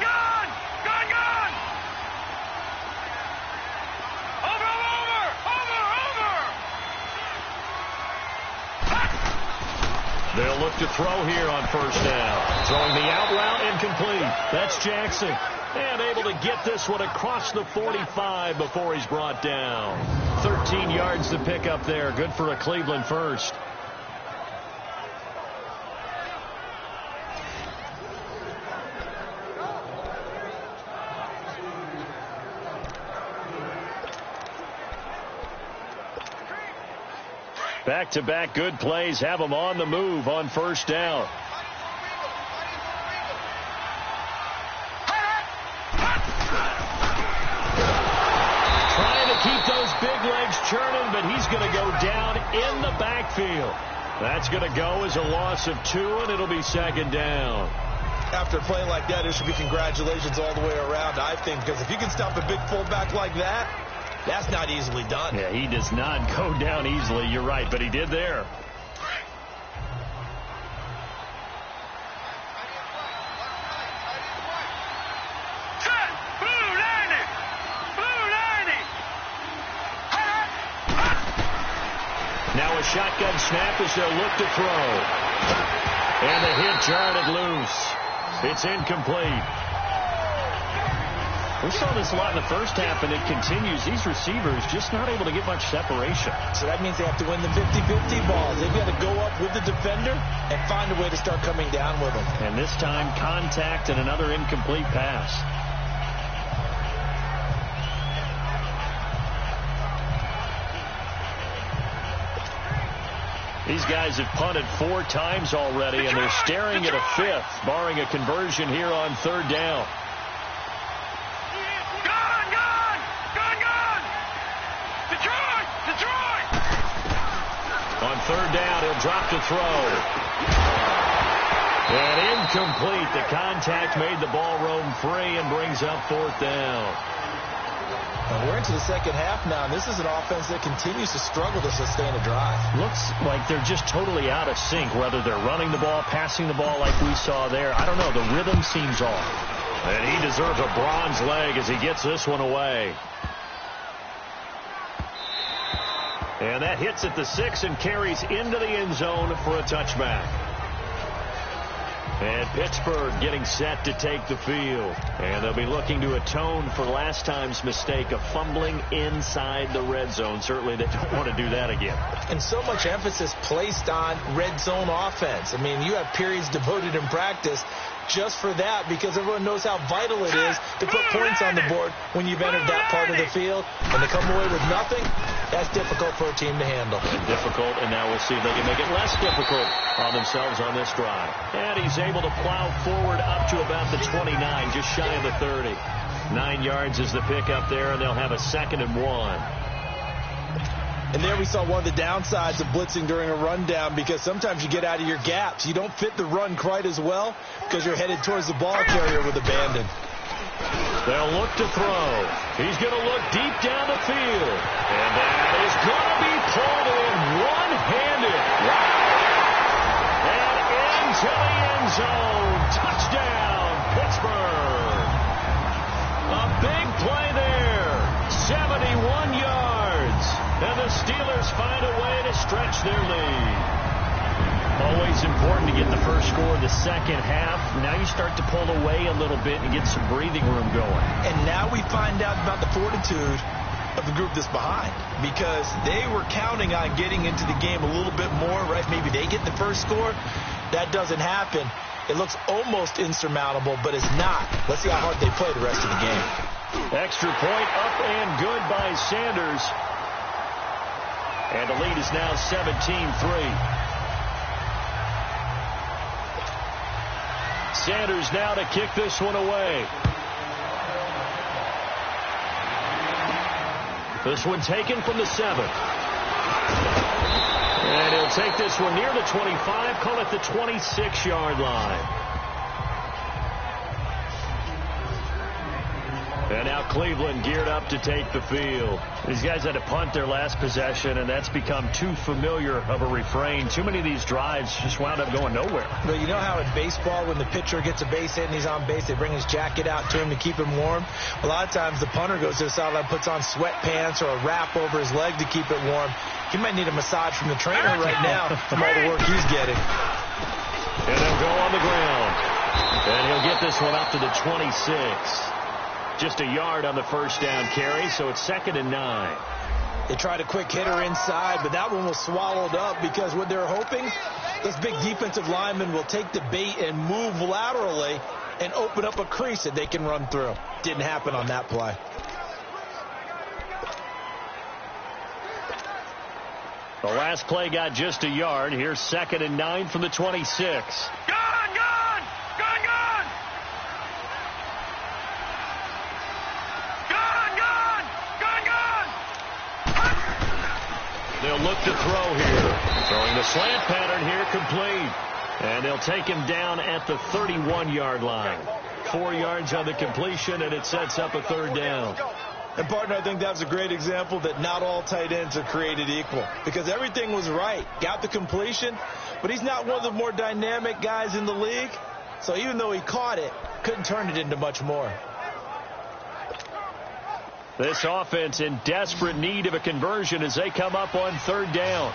They'll look to throw here on 1st down. Throwing the out route, incomplete. That's Jackson. And able to get this one across the 45 before he's brought down. 13 yards to pick up there. Good for a Cleveland first. Back-to-back good plays have them on the move on 1st down. Trying to keep those big legs churning, but he's going to go down in the backfield. That's going to go as a loss of 2, and it'll be 2nd down. After a play like that, there should be congratulations all the way around, I think, because if you can stop a big fullback like that, that's not easily done. Yeah, he does not go down easily. You're right, but he did there. Set! Blue 90! Blue 90! Now a shotgun snap as they'll look to throw. And the hit jarred it loose. It's incomplete. We saw this a lot in the first half, and it continues. These receivers just not able to get much separation. So that means they have to win the 50-50 balls. They've got to go up with the defender and find a way to start coming down with them. And this time, contact and another incomplete pass. These guys have punted 4 times already, and they're staring at a 5th, barring a conversion here on 3rd down. On 3rd down, he'll drop to throw. And incomplete. The contact made the ball roam free and brings up 4th down. And we're into the second half now. This is an offense that continues to struggle to sustain a drive. Looks like they're just totally out of sync, whether they're running the ball, passing the ball like we saw there. I don't know. The rhythm seems off. And he deserves a bronze leg as he gets this one away. And that hits at the 6 and carries into the end zone for a touchback. And Pittsburgh getting set to take the field. And they'll be looking to atone for last time's mistake of fumbling inside the red zone. Certainly they don't want to do that again. And so much emphasis placed on red zone offense. I mean, you have periods devoted in practice just for that, because everyone knows how vital it is to put points on the board when you've entered that part of the field. And to come away with nothing, that's difficult for a team to handle. Difficult, and now we'll see if they can make it less difficult on themselves on this drive. And he's able to plow forward up to about the 29, just shy of the 30. 9 yards is the pickup there, and they'll have a 2nd and 1. And there we saw one of the downsides of blitzing during a rundown, because sometimes you get out of your gaps. You don't fit the run quite as well because you're headed towards the ball carrier with abandon. They'll look to throw. He's going to look deep down the field. And that is going to be pulled in one-handed. Wow. And into the end zone. Touchdown, Pittsburgh. A big play there. 71 yards. And the Steelers find a way to stretch their lead. Always important to get the first score of the second half. Now you start to pull away a little bit and get some breathing room going. And now we find out about the fortitude of the group that's behind, because they were counting on getting into the game a little bit more, right? Maybe they get the first score. That doesn't happen. It looks almost insurmountable, but it's not. Let's see how hard they play the rest of the game. Extra point up and good by Sanders. And the lead is now 17-3. Sanders now to kick this one away. This one taken from the 7. And he'll take this one near the 25, call it the 26-yard line. And now Cleveland geared up to take the field. These guys had to punt their last possession, and that's become too familiar of a refrain. Too many of these drives just wound up going nowhere. But you know how in baseball, when the pitcher gets a base hit and he's on base, they bring his jacket out to him to keep him warm? A lot of times the punter goes to the sideline, puts on sweatpants or a wrap over his leg to keep it warm. He might need a massage from the trainer right now from all the work he's getting. And they'll go on the ground. And he'll get this one up to the 26. Just a yard on the first down carry, so it's 2nd and 9. They tried a quick hitter inside, but that one was swallowed up because what they're hoping, this big defensive lineman will take the bait and move laterally and open up a crease that they can run through. Didn't happen on that play. The last play got just a yard. Here's 2nd and 9 from the 26. They'll look to throw here. Throwing the slant pattern here, complete. And they'll take him down at the 31-yard line. 4 yards on the completion, and it sets up a 3rd down. And, partner, I think that was a great example that not all tight ends are created equal. Because everything was right. Got the completion, but he's not one of the more dynamic guys in the league. So even though he caught it, couldn't turn it into much more. This offense in desperate need of a conversion as they come up on 3rd down.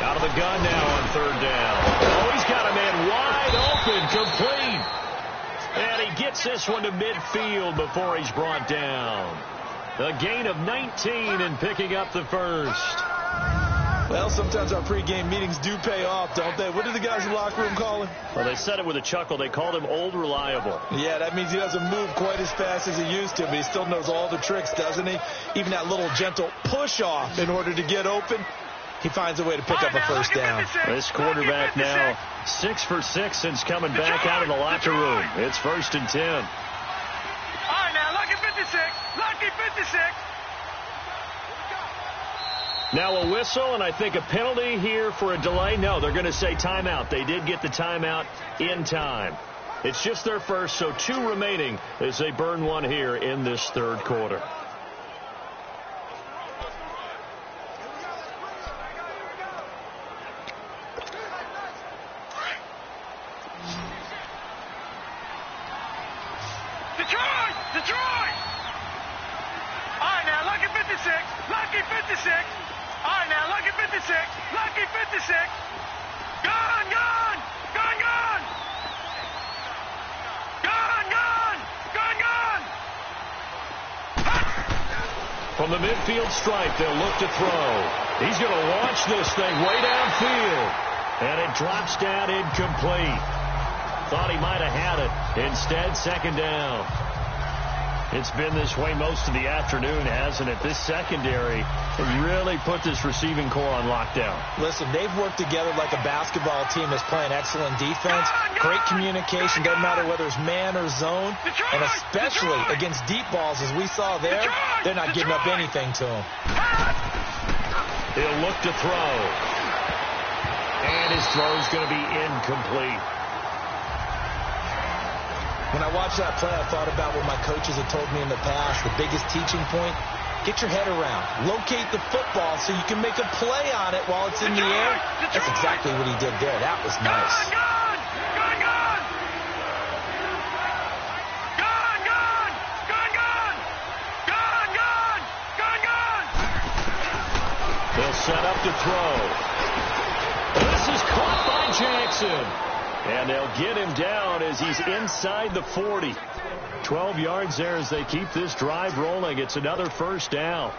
Out of the gun now on 3rd down. Oh, he's got a man wide open, complete. And he gets this one to midfield before he's brought down. A gain of 19 and picking up the first. Well, sometimes our pregame meetings do pay off, don't they? What do the guys in the locker room call him? Well, they said it with a chuckle. They called him Old Reliable. Yeah, that means he doesn't move quite as fast as he used to, but he still knows all the tricks, doesn't he? Even that little gentle push-off in order to get open, he finds a way to pick up a first down. This quarterback now 6 for 6 since coming back out of the locker room. It's 1st and 10. All right, now, lucky 56. Lucky 56. Now a whistle, and I think a penalty here for a delay. No, they're going to say timeout. They did get the timeout in time. It's just their first, so 2 remaining as they burn one here in this 3rd quarter. Detroit! Detroit! All right, now, lucky 56. Lucky 56. All right, now, lucky 56. Lucky 56. Gone, gone. Gone, gone. Gone, gone. Gone, gone. From the midfield stripe, they'll look to throw. He's going to launch this thing way downfield. And it drops down incomplete. Thought he might have had it. Instead, 2nd down. It's been this way most of the afternoon, hasn't it? This secondary has really put this receiving core on lockdown. Listen, they've worked together like a basketball team that's playing excellent defense. Great communication, doesn't matter whether it's man or zone. And especially against deep balls, as we saw there, they're not giving up anything to them. He'll look to throw. And his throw's going to be incomplete. When I watched that play, I thought about what my coaches had told me in the past. The biggest teaching point, get your head around. Locate the football so you can make a play on it while it's in the air. That's exactly what he did there. That was nice. Gone, gone, gone. Gone, gone. Gone, gone. Gone, gone. Gone, gone. They'll set up to throw. This is caught by Jackson. And they'll get him down as he's inside the 40. 12 yards there as they keep this drive rolling. It's another 1st down.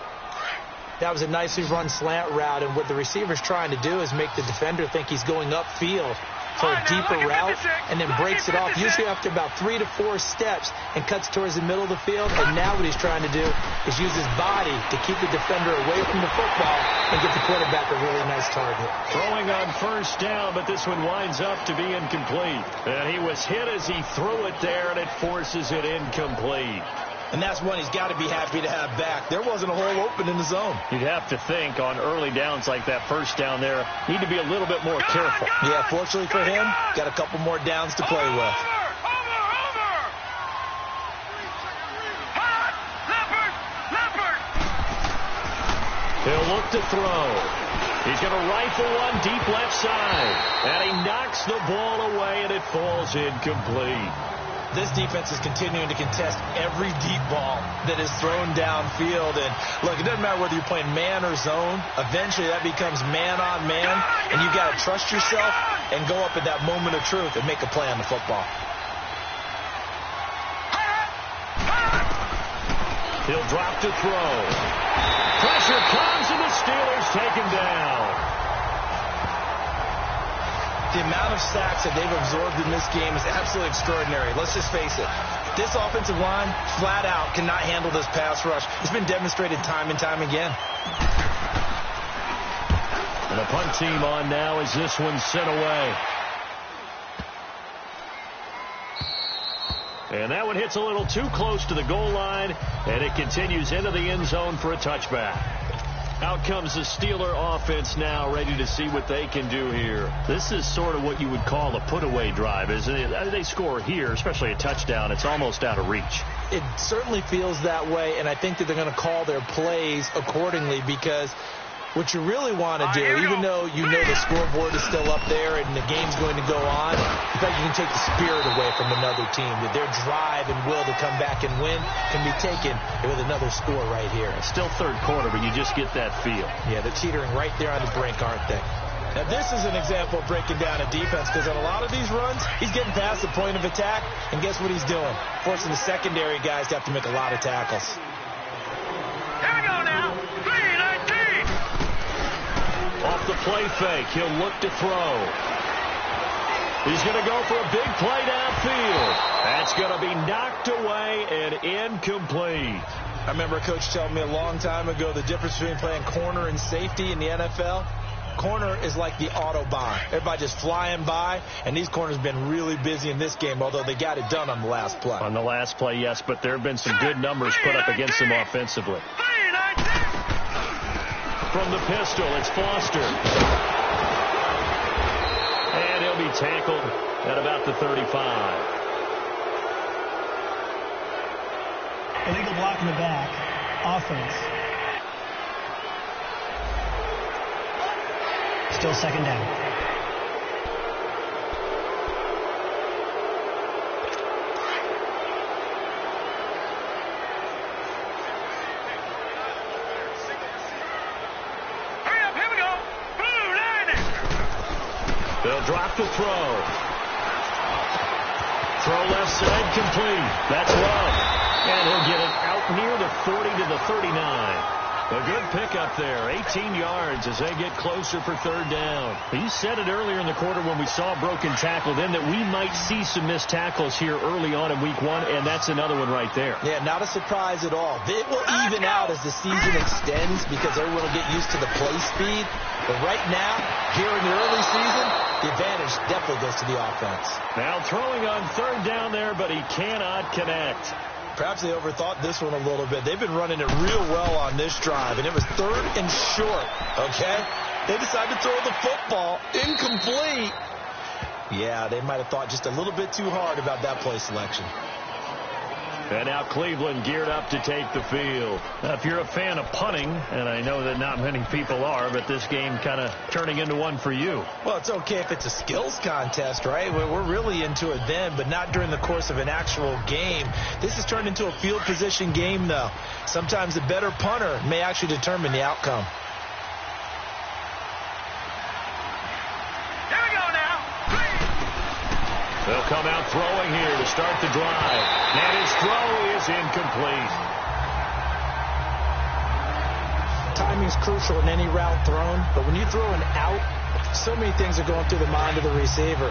That was a nicely run slant route, and what the receiver's trying to do is make the defender think he's going upfield for a deeper route and then breaks it off, usually after about 3 to 4 steps, and cuts towards the middle of the field. And now what he's trying to do is use his body to keep the defender away from the football and get the quarterback a really nice target. Throwing on 1st down, but this one winds up to be incomplete. And he was hit as he threw it there, and it forces it incomplete. And that's one he's got to be happy to have back. There wasn't a hole open in the zone. You'd have to think on early downs like that first down there, need to be a little bit more careful. Yeah, fortunately for him, got a couple more downs to play with. He'll look to throw. He's going to rifle one deep left side. And he knocks the ball away, and it falls incomplete. This defense is continuing to contest every deep ball that is thrown downfield. And, look, it doesn't matter whether you're playing man or zone. Eventually, that becomes man on man. And you've got to trust yourself and go up at that moment of truth and make a play on the football. He'll drop to throw. Pressure comes, and the Steelers take him down. The amount of sacks that they've absorbed in this game is absolutely extraordinary. Let's just face it. This offensive line, flat out, cannot handle this pass rush. It's been demonstrated time and time again. And the punt team on now as this one's sent away. And that one hits a little too close to the goal line, and it continues into the end zone for a touchback. Out comes the Steeler offense now, ready to see what they can do here. This is sort of what you would call a put-away drive, isn't it? They score here, especially a touchdown. It's almost out of reach. It certainly feels that way, and I think that they're going to call their plays accordingly, because what you really want to do, even though you know the scoreboard is still up there and the game's going to go on, in fact, you can take the spirit away from another team. That their drive and will to come back and win can be taken with another score right here. It's still third quarter, but you just get that feel. Yeah, they're teetering right there on the brink, aren't they? Now, this is an example of breaking down a defense, because on a lot of these runs, he's getting past the point of attack, and guess what he's doing? Forcing the secondary guys to have to make a lot of tackles. Here we go now. 3-19. Off the play fake, he'll look to throw. He's going to go for a big play downfield. That's going to be knocked away and incomplete. I remember a coach telling me a long time ago the difference between playing corner and safety in the NFL. Corner is like the Autobahn. Everybody just flying by, and these corners have been really busy in this game, although they got it done on the last play. On the last play, yes, but there have been some good numbers put up against them offensively. From the pistol, it's Foster. And he'll be tackled at about the 35. Illegal block in the back. Offense. Still second down. They'll drop the throw. Throw left side complete. That's Love. And he'll get it out near the 40 to the 39. A good pickup there. 18 yards as they get closer for third down. You said it earlier in the quarter when we saw a broken tackle then that we might see some missed tackles here early on in week one, and that's another one right there. Yeah, not a surprise at all. It will even out as the season extends because everyone will get used to the play speed. But right now, here in the early season, the advantage definitely goes to the offense. Now throwing on third down there, but he cannot connect. Perhaps they overthought this one a little bit. They've been running it real well on this drive, and it was third and short, okay? They decided to throw the football incomplete. Yeah, they might have thought just a little bit too hard about that play selection. And now Cleveland geared up to take the field. Now, if you're a fan of punting, and I know that not many people are, but this game kind of turning into one for you. Well, it's okay if it's a skills contest, right? We're really into it then, but not during the course of an actual game. This has turned into a field position game, though. Sometimes the better punter may actually determine the outcome. They'll come out throwing here to start the drive. And his throw is incomplete. Timing is crucial in any route thrown, but when you throw an out, so many things are going through the mind of the receiver.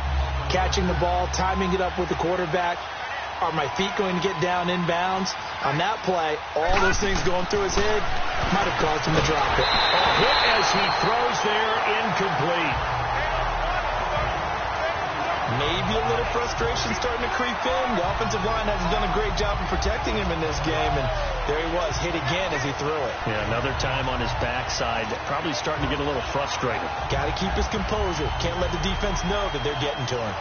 Catching the ball, timing it up with the quarterback. Are my feet going to get down inbounds? On that play, all those things going through his head might have caused him to drop it. A hit as he throws there, incomplete. Maybe a little frustration starting to creep in. The offensive line hasn't done a great job of protecting him in this game, and there he was, hit again as he threw it. Yeah, another time on his backside, probably starting to get a little frustrated. Got to keep his composure. Can't let the defense know that they're getting to him.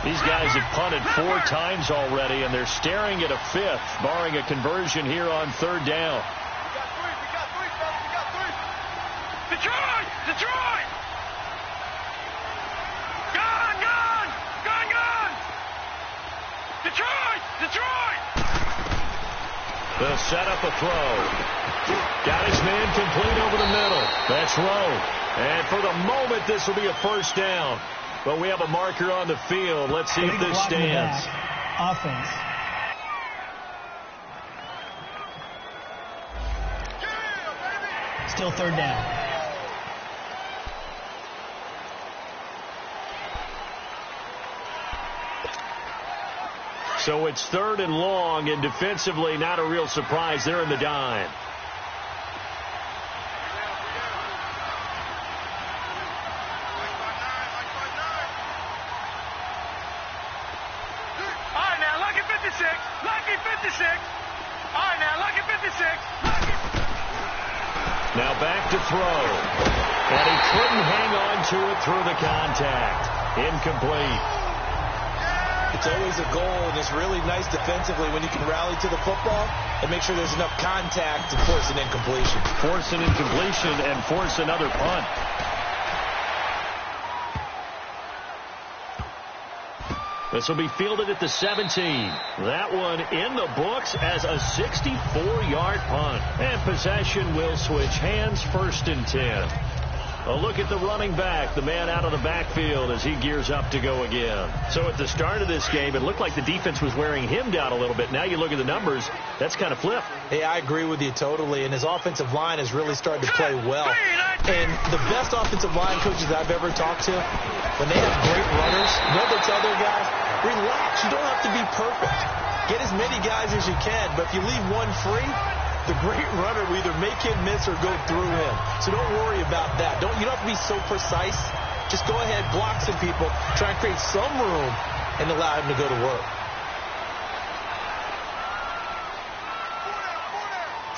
These guys have punted 4 times already, and they're staring at a 5th, barring a conversion here on 3rd down. We got three, fellas. We got three. Detroit! Detroit! Gone! Gone! Gone! Gone! Detroit! Detroit! They'll set up a throw. Got his man complete over the middle. That's Rowe. And for the moment, this will be a 1st down. But we have a marker on the field. Let's see if this stands. Offense. Still 3rd down. So it's 3rd and long, and defensively not a real surprise. They're in the dime. Now back to throw. And he couldn't hang on to it through the contact. Incomplete. It's always a goal, and it's really nice defensively when you can rally to the football and make sure there's enough contact to force an incompletion. Force an incompletion and force another punt. This will be fielded at the 17. That one in the books as a 64-yard punt. And possession will switch hands, 1st and 10. A look at the running back, the man out of the backfield as he gears up to go again. So at the start of this game, it looked like the defense was wearing him down a little bit. Now you look at the numbers, that's kind of flipped. Hey, I agree with you totally, and his offensive line has really started to play well. And the best offensive line coaches I've ever talked to, when they have great runners, you know what they tell their guys? Relax, you don't have to be perfect. Get as many guys as you can, but if you leave one free, the great runner will either make him miss or go through him. So don't worry about that. You don't have to be so precise. Just go ahead, block some people, try and create some room, and allow him to go to work.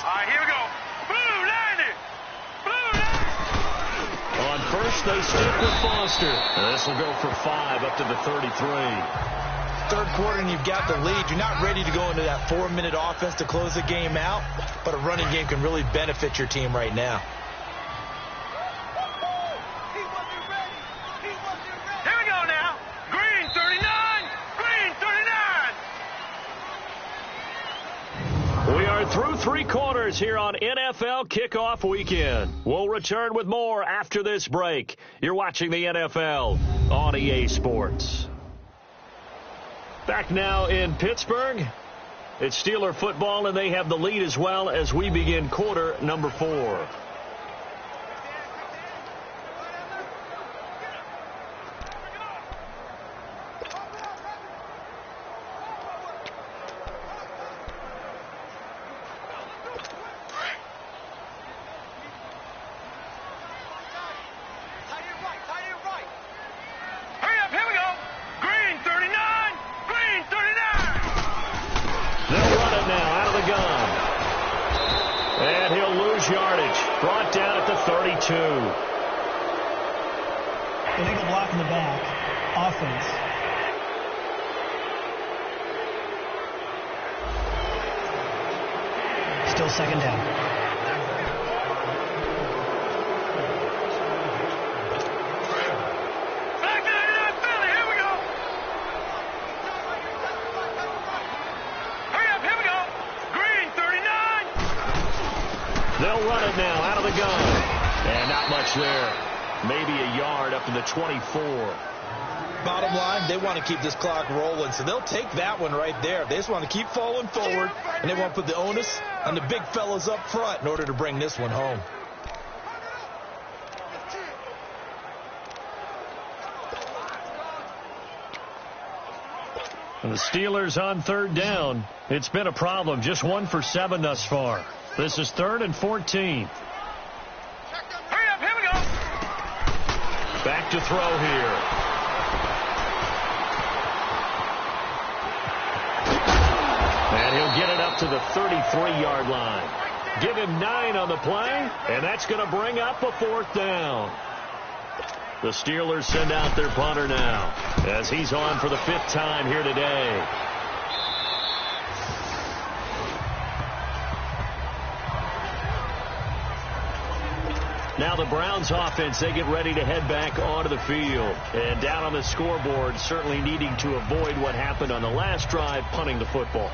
All right, here we go. Blue 90! Blue 90! On 1st, they stick with Foster. This will go for 5 up to the 33. 3rd quarter and you've got the lead. You're not ready to go into that 4-minute offense to close the game out, but a running game can really benefit your team right now. Here we go now. Green 39. Green 39. We are through 3 quarters here on NFL Kickoff Weekend. We'll return with more after this break. You're watching the NFL on EA Sports. Back now in Pittsburgh. It's Steeler football, and they have the lead as well as we begin quarter number 4. Brought down at the 32. Illegal block in the back. Offense. Still 2nd down. Back to the Philly. Here we go. Hurry up. Here we go. Green 39. They'll run it now out of the gun. And not much there. Maybe a yard up to the 24. Bottom line, they want to keep this clock rolling, so they'll take that one right there. They just want to keep falling forward, and they want to put the onus on the big fellas up front in order to bring this one home. And the Steelers on 3rd down. It's been a problem. Just 1 for 7 thus far. This is 3rd and 14. Hurry up, here we go. Back to throw here. And he'll get it up to the 33-yard line. Give him 9 on the play, and that's going to bring up a 4th down. The Steelers send out their punter now as he's on for the 5th time here today. Now the Browns offense, they get ready to head back onto the field. And down on the scoreboard, certainly needing to avoid what happened on the last drive, punting the football.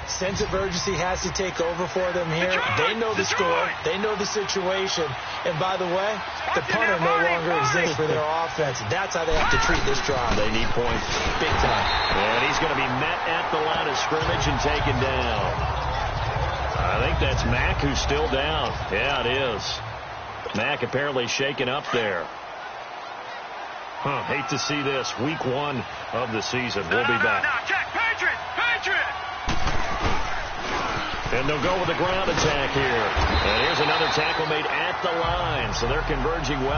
Sense of urgency has to take over for them here. They know the score. They know the situation. And by the way, the punter no longer exists for their offense. That's how they have to treat this drive. They need points. Big time. And he's going to be met at the line of scrimmage and taken down. I think that's Mack who's still down. Yeah, it is. Mack apparently shaken up there. Hate to see this. Week 1 of the season. We'll be back. No, Jack, Patriot! And they'll go with the ground attack here. And here's another tackle made at the line. So they're converging well.